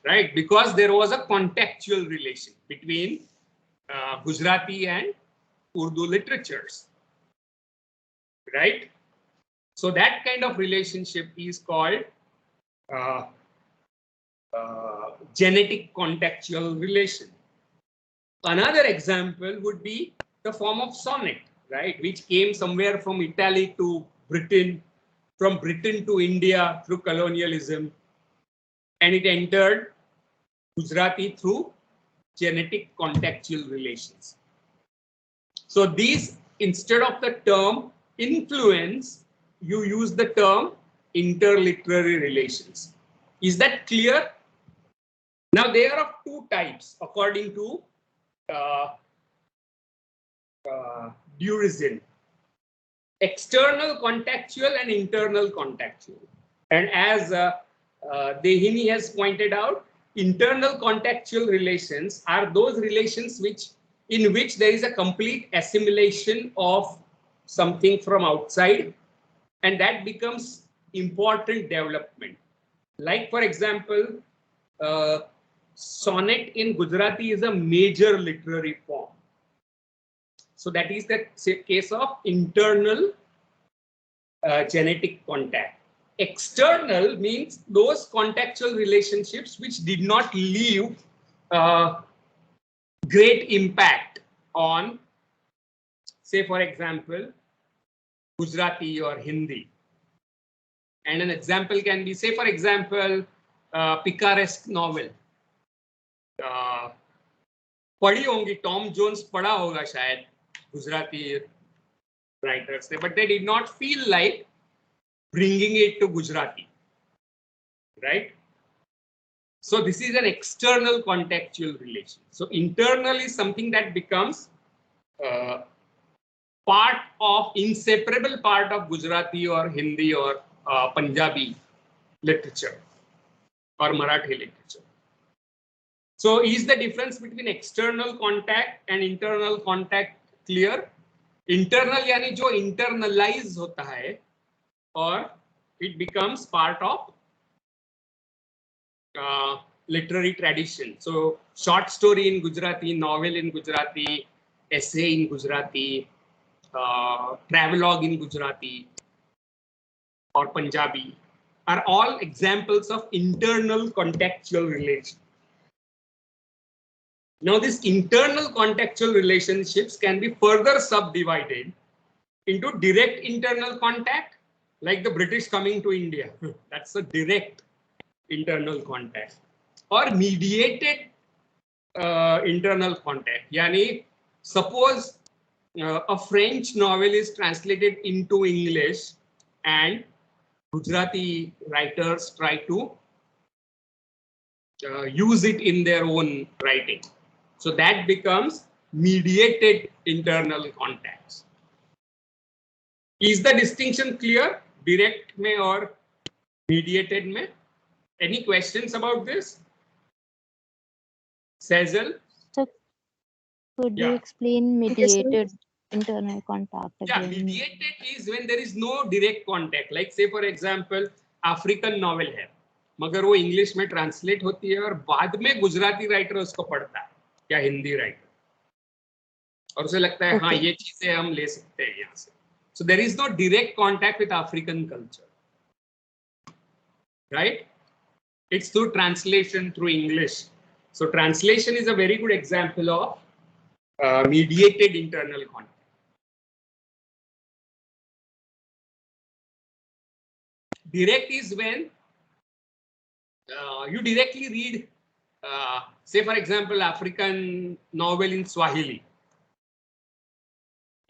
Right? Because there was a contactual relation between Gujarati and Urdu literatures. Right? So that kind of relationship is called genetic contactual relation. Another example would be the form of sonnet, right, which came somewhere from Italy to Britain, from Britain to India through colonialism, and it entered Gujarati through genetic contactual relations. So these, instead of the term influence, you use the term interliterary relations. Is that clear? Now, they are of two types according to Durizin: external contactual and internal contactual. And as Dehini has pointed out, internal contactual relations are those relations in which there is a complete assimilation of something from outside, and that becomes important development. Like, for example, sonnet in Gujarati is a major literary form. So that is the case of internal genetic contact. External means those contactual relationships which did not leave great impact on, say, for example, Gujarati or Hindi. And an example can be, say, for example, picaresque novel. पढ़ी होंगी, Tom Jones पढ़ा होगा शायद Gujarati writers, but they did not feel like bringing it to Gujarati, right? So this is an external contactual relation. So internal is something that becomes inseparable part of Gujarati or Hindi or Punjabi literature or Marathi literature. So is the difference between external contact and internal contact clear? Internal यानी जो internalize होता है और it becomes part of literary tradition. So short story in Gujarati, novel in Gujarati, essay in Gujarati, travelogue in Gujarati or Punjabi are all examples of internal contactual relation. Now, these internal contactual relationships can be further subdivided into direct internal contact, like the British coming to India. That's a direct internal contact. Or mediated internal contact. Yani, suppose a French novel is translated into English and Gujarati writers try to use it in their own writing. So that becomes mediated internal contacts. Is the distinction clear? Direct mein or mediated mein? Any questions about this? Sejal? So could you explain mediated internal contact again? Yeah, mediated is when there is no direct contact. Like say for example, African novel है, मगर वो English में translate होती है और बाद में Gujarati writer उसको पढ़ता है या हिंदी writer और उसे लगता है हाँ ये चीजें हम ले सकते हैं यहाँ से. So there is no direct contact with African culture, right? It's through translation through English. So translation is a very good example of mediated internal contact. Direct is when you directly read, say for example, African novel in Swahili.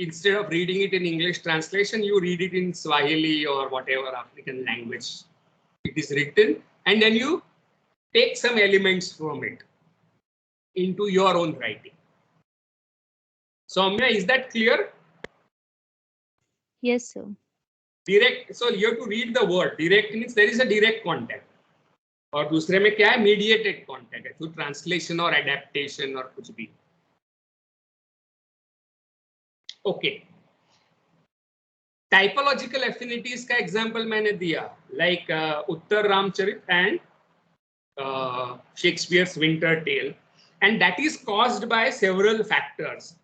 Instead of reading it in English translation, you read it in Swahili or whatever African language it is written, and then you take some elements from it into your own writing. Soumya, is that clear? Yes, sir. Direct, so you have to read the word. Direct means there is a direct contact. और दूसरे में क्या है, mediated contact है, through translation or adaptation और कुछ भी. Okay. Typological affinities का example मैंने दिया, like Uttar Ramcharit and Shakespeare's Winter Tale, and that is caused by several factors: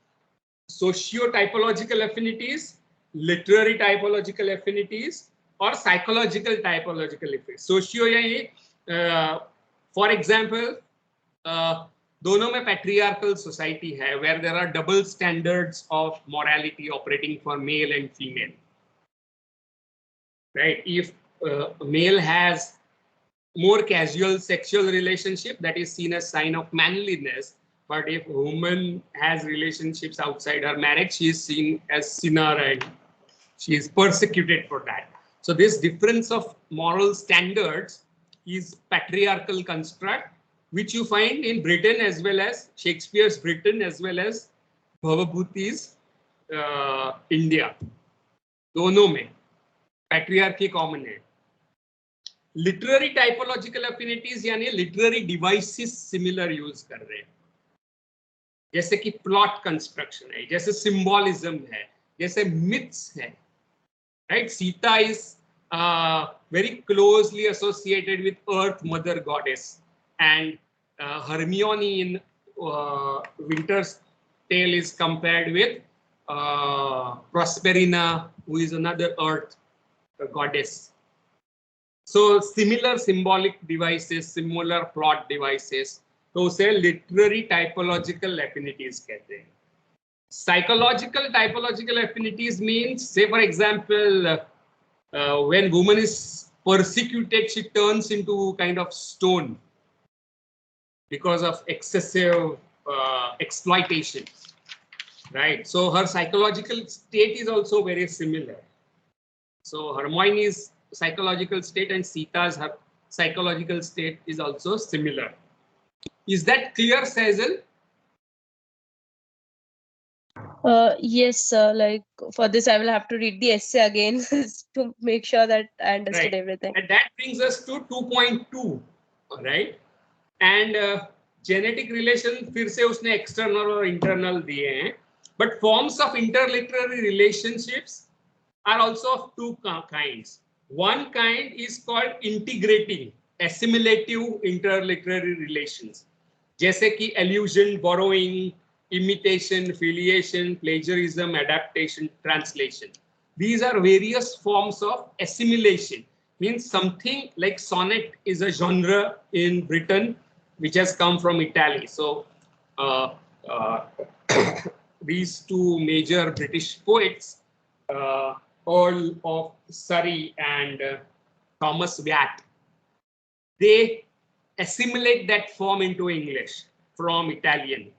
socio-typological affinities, literary typological affinities, or psychological typological affinities. Socio यानी for example, दोनों में patriarchal society है, where there are double standards of morality operating for male and female. Right? If male has more casual sexual relationship, that is seen as sign of manliness. But if woman has relationships outside her marriage, she is seen as sinner and she is persecuted for that. So this difference of moral standards is patriarchal construct, which you find in Britain as well as Shakespeare's Britain as well as Bhavabhuti's India. दोनों में patriarchy common है. Literary typological affinities यानी literary devices similar use कर रहे हैं, जैसे कि plot construction है, जैसे symbolism है, जैसे myths है, right? Sita is very closely associated with Earth Mother Goddess, and Hermione in Winter's Tale is compared with Prosperina, who is another Earth goddess. So similar symbolic devices, similar plot devices, तो उसे literary typological affinities कहते हैं. Psychological typological affinities means, say for example, when woman is persecuted, she turns into kind of stone because of excessive exploitation, right? So her psychological state is also very similar. So Hermione's psychological state and Sita's psychological state is also similar. Is that clear, Sazel? Yes, like for this, I will have to read the essay again to make sure that I understood everything. And that brings us to 2.2, right? And genetic relation, फिर से उसने external और internal दिए हैं. But forms of interliterary relationships are also of two kinds. One kind is called integrating, assimilative interliterary relations, जैसे कि allusion, borrowing, imitation, filiation, plagiarism, adaptation, translation. These are various forms of assimilation. Means something like sonnet is a genre in Britain which has come from Italy. So these two major British poets, Earl of Surrey and Thomas Wyatt, they assimilate that form into English from Italian,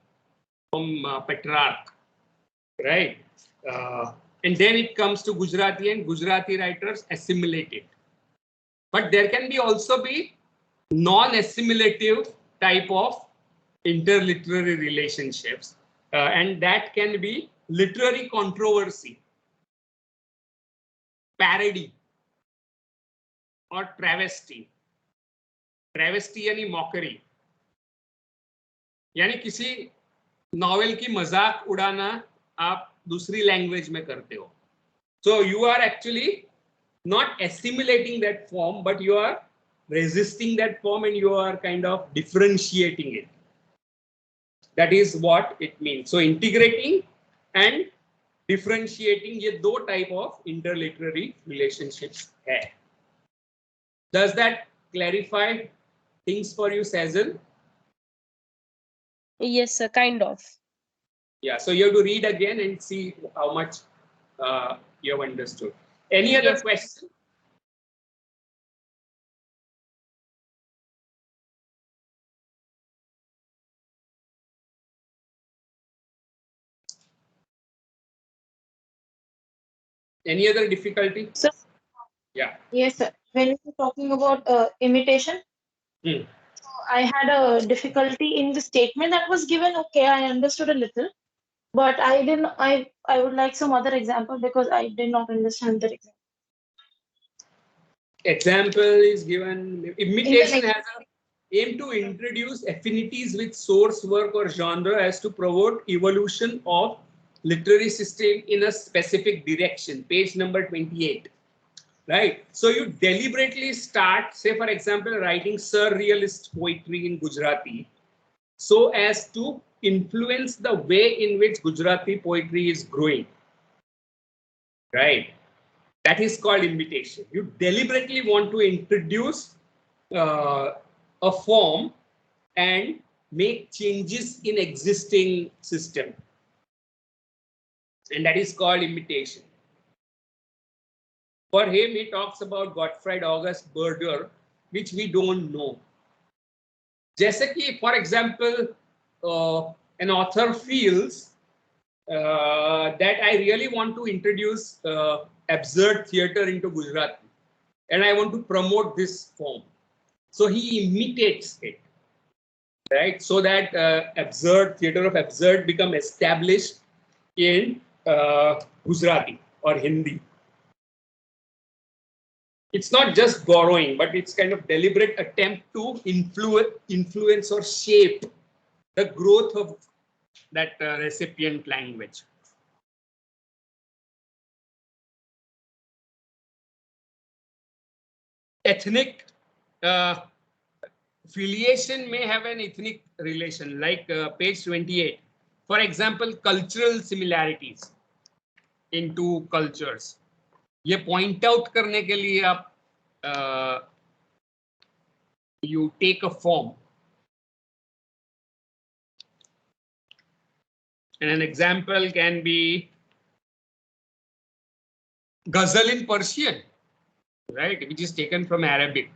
from Petrarch, right? And then it comes to Gujarati, and Gujarati writers assimilate it. But there can be also be non-assimilative type of interliterary relationships, and that can be literary controversy, parody, or travesty. Travesty यानी mockery, यानी किसी novel की मजाक उड़ाना आप दूसरी language में करते हो. So you are actually not assimilating that form, but you are resisting that form and you are kind of differentiating it. That is what it means. So integrating and differentiating, ये दो type of interliterary relationships है. Does that clarify things for you, Sazel? Yes, sir, kind of. Yeah, so you have to read again and see how much you have understood. Any other Yes. question? Any other difficulty? So, Yeah. yes, sir. When you're talking about imitation, Hmm. I had a difficulty in the statement that was given. Okay, I understood a little, but I didn't. I would like some other example because I did not understand the example. Example is given. Imitation has a aim to introduce affinities with source work or genre as to promote evolution of literary system in a specific direction. Page number 28. Right. So you deliberately start, say for example, writing surrealist poetry in Gujarati so as to influence the way in which Gujarati poetry is growing. Right. That is called imitation. You deliberately want to introduce a form and make changes in existing system, and that is called imitation. For him, he talks about Gottfried August Herder, which we don't know. जैसे कि, for example, an author feels that I really want to introduce absurd theater into Gujarati, and I want to promote this form. So he imitates it, right? So that absurd theater of absurd become established in Gujarati or Hindi. It's not just borrowing, but it's kind of deliberate attempt to influence or shape the growth of that recipient language. Ethnic filiation may have an ethnic relation, like page 28. For example, cultural similarities in two cultures. ये point out करने के लिए आप you take a form. And an example can be ghazal in Persian, right, which is taken from Arabic.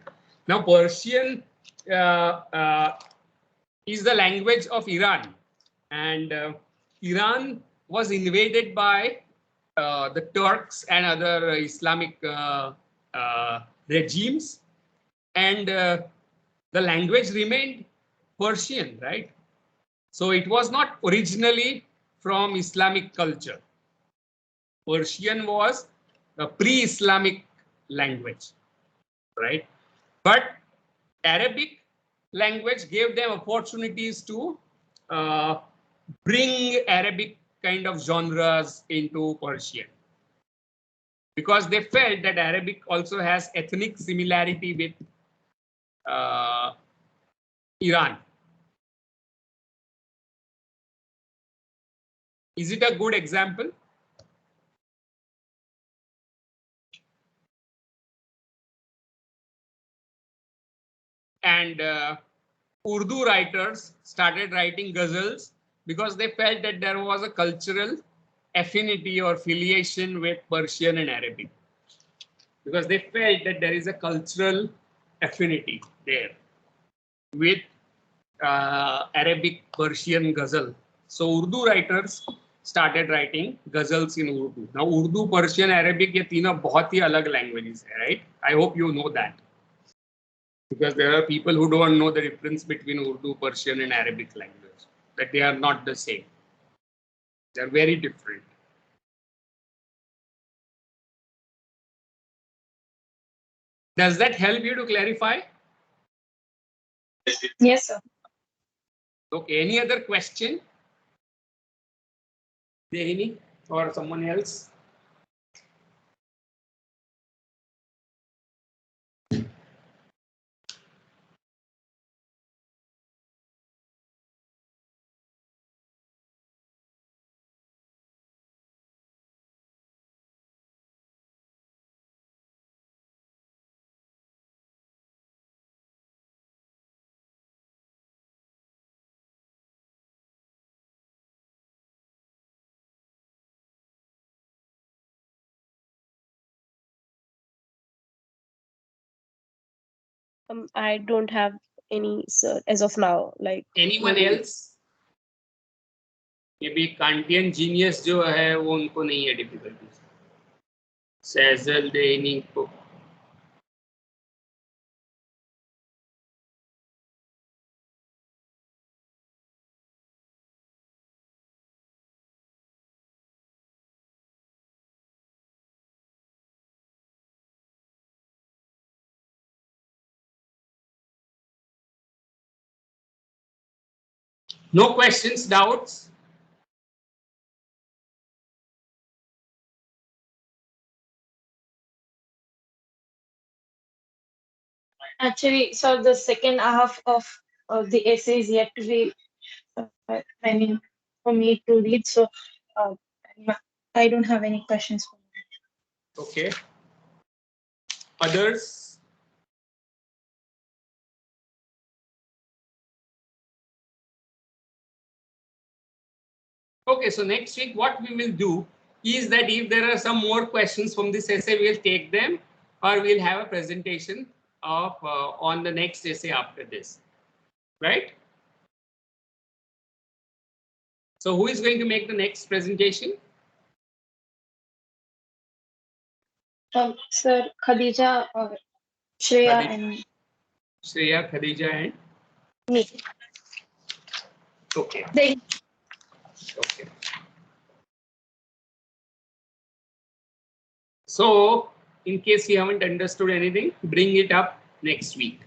Now, Persian is the language of Iran, and Iran was invaded by the Turks and other Islamic regimes, and the language remained Persian, right? So it was not originally from Islamic culture. Persian was a pre-Islamic language, right? But Arabic language gave them opportunities to bring Arabic kind of genres into Persian, because they felt that Arabic also has ethnic similarity with Iran. Is it a good example? And Urdu writers started writing ghazals because they felt that there was a cultural affinity or filiation with Persian and Arabic, because they felt that there is a cultural affinity there with Arabic Persian ghazal. So Urdu writers started writing ghazals in Urdu. Now Urdu, Persian, Arabic, ये तीनों बहुत ही अलग languages है, right? I hope you know that, because there are people who don't know the difference between Urdu, Persian, and Arabic language, that they are not the same. They are very different. Does that help you to clarify? Yes, sir. Okay, any other question? Dehini or someone else? I don't have any, sir, as of now. Like Anyone else? Maybe Kantian genius जो है वो उनको नहीं है difficulties. Sazel Deni को. No questions, doubts? Actually, so the second half of the essay is yet to be, I mean, for me to read. So I don't have any questions for you. Okay. Others? Okay, so next week what we will do is that if there are some more questions from this essay, we'll take them, or we'll have a presentation of on the next essay after this, right? So who is going to make the next presentation? Sir, Khadija, Shreya, Khadija. and Shreya, Khadija, and me. okay. Okay. So, in case you haven't understood anything, bring it up next week.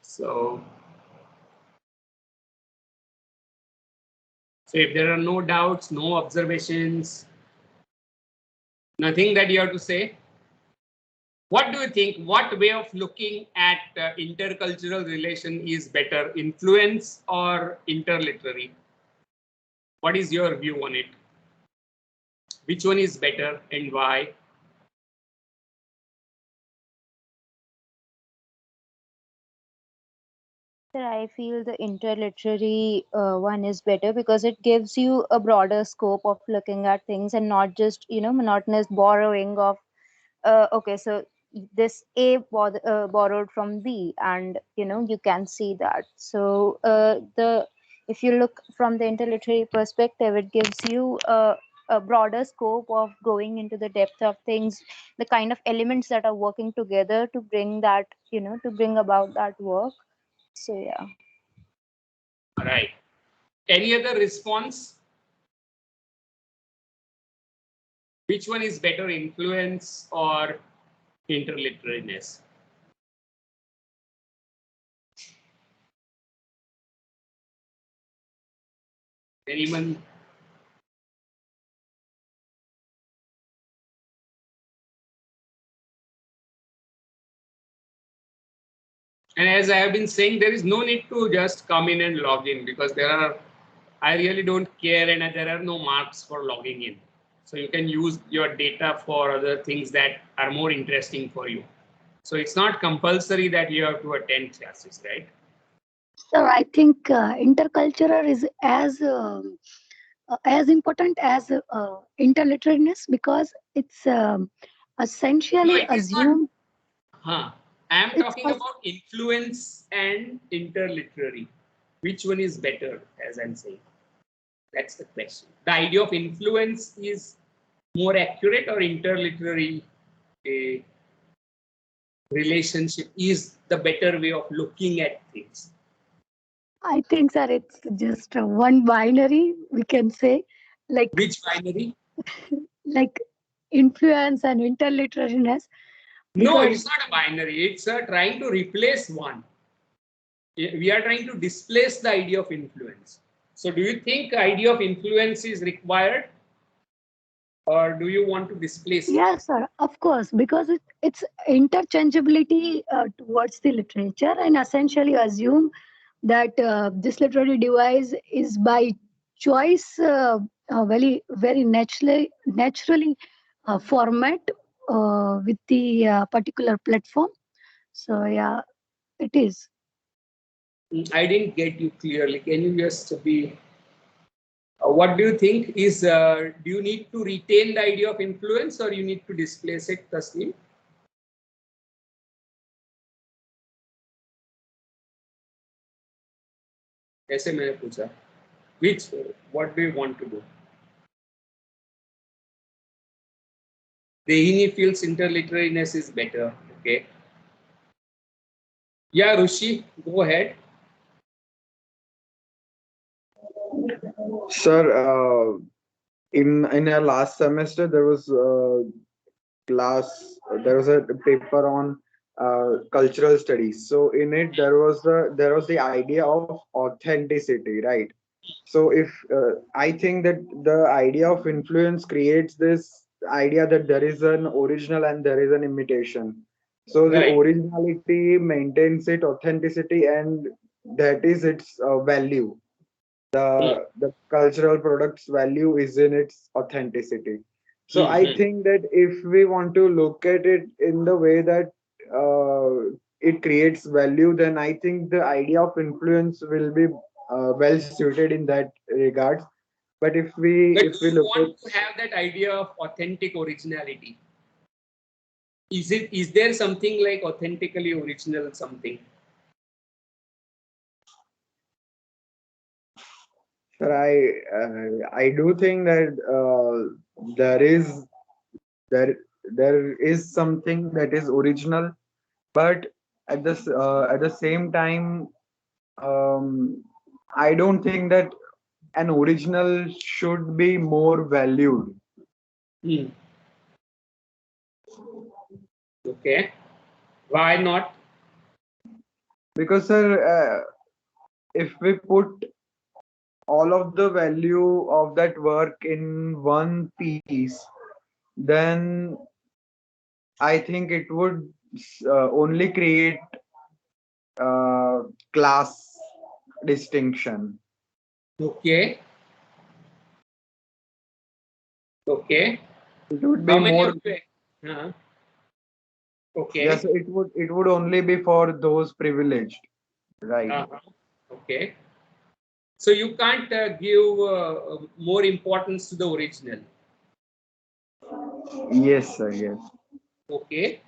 So if there are no doubts, no observations, nothing that you have to say, what do you think? What way of looking at intercultural relation is better, influence or interliterary? What is your view on it? Which one is better and why? Sir, I feel the interliterary one is better because it gives you a broader scope of looking at things and not just, monotonous borrowing of, okay, so this A borrowed from B, and, you can see that. So if you look from the interliterary perspective, it gives you a broader scope of going into the depth of things, the kind of elements that are working together to bring that, to bring about that work. So yeah. All right. Any other response? Which one is better, influence or interliterariness? Anyone? And as I have been saying, there is no need to just come in and log in, because I really don't care, and there are no marks for logging in. So you can use your data for other things that are more interesting for you. So it's not compulsory that you have to attend classes, right? So I think intercultural is as important as interliterariness, because it's essentially No, it is assumed. not. I am It's talking about influence and interliterary. Which one is better, as I'm saying? That's the question. The idea of influence is more accurate, or interliterary relationship is the better way of looking at things? I think, sir, it's just one binary, we can say, like Which binary? like influence and interliterariness. No, Because it's not a binary. It's trying to replace one. We are trying to displace the idea of influence. So do you think idea of influence is required, or do you want to displace it? yes, sir, of course, because it's interchangeability towards the literature, and essentially assume that this literary device is by choice very very naturally format with the particular platform. So yeah, it is. I didn't get you clearly. Can you just be? What do you think is? Do you need to retain the idea of influence, or you need to displace it, Tasneem? ऐसे मैंने पूछा. Which, what do you want to do? Dehini feels interliterariness is better. Okay. Yeah, Rushi, go ahead. Sir, in our last semester there was there was a paper on cultural studies. So in it there was the idea of authenticity, right? So if I think that the idea of influence creates this idea that there is an original and there is an imitation. So the Right. originality maintains its authenticity, and that is its value. The cultural product's value is in its authenticity. So I Mm-hmm. think that if we want to look at it in the way that it creates value, then I think the idea of influence will be well suited in that regards. But But if do we you look at, want to have that idea of authentic originality? Is there something like authentically original something? sir, I do think that there is there there is something that is original, but at the same time, um, I don't think that an original should be more valued. Hmm. Okay. Why not? Because sir, if we put all of the value of that work in one piece, then I think it would only create uh, class distinction. Okay. Okay. It would How be many more. of you? Yes, Okay. it would only be for those privileged, right? Uh-huh. Okay. So you can't give more importance to the original. Yes, sir. Yes. Okay.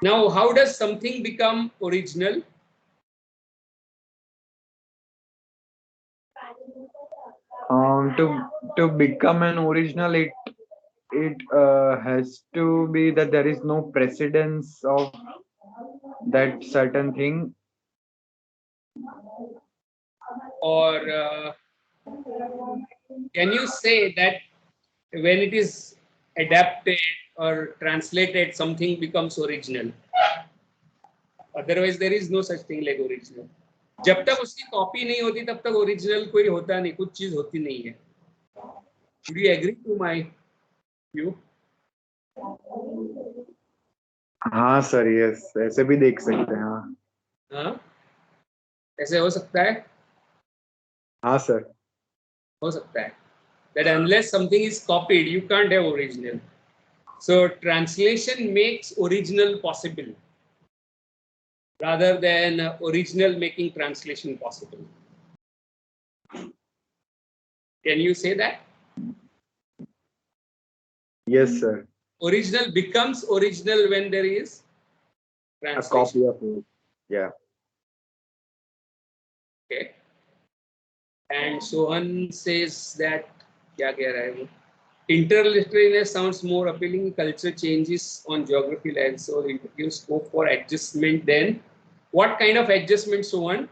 Now, how does something become original? To become an original, it has to be that there is no precedence of that certain thing. Or can you say that when it is adapted or translated, something becomes original? Otherwise, there is no such thing like original. जब तक उसकी copy नहीं होती तब तक original कोई होता नहीं, कुछ चीज होती नहीं है. Do you agree to my view? हाँ सर, यस, ऐसे भी देख सकते हैं. हाँ हाँ, ऐसे हो सकता है. हाँ सर. हो सकता है. That unless something is copied, you can't have original. So translation makes original possible rather than original making translation possible. Can you say that? Yes, sir. Original becomes original when there is A translation. copy of it. Yeah. Okay. And Sohan says that क्या कह रहा है वो? Interliterariness sounds more appealing. Culture changes on geography lines, so it gives scope for adjustment. Then, what kind of adjustment, Sohan?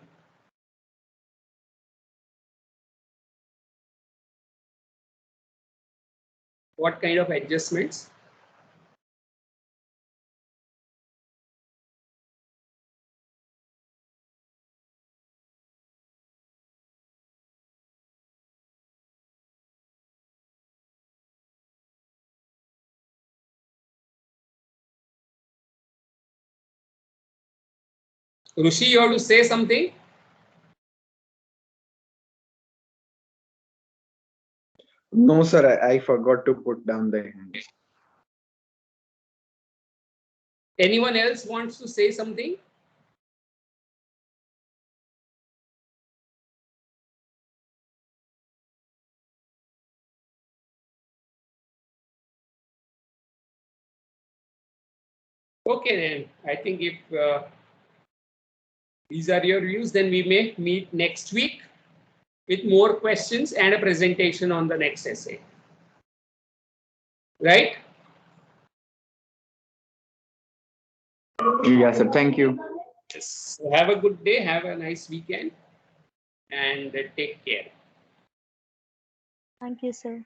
What kind of adjustments? Rushi, you have to say something. No, sir. I forgot to put down the hand. Anyone else wants to say something? Okay, then I think if These are your views. Then we may meet next week with more questions and a presentation on the next essay. Right? Yes, sir. Thank you. Yes. So have a good day. Have a nice weekend. And take care. Thank you, sir.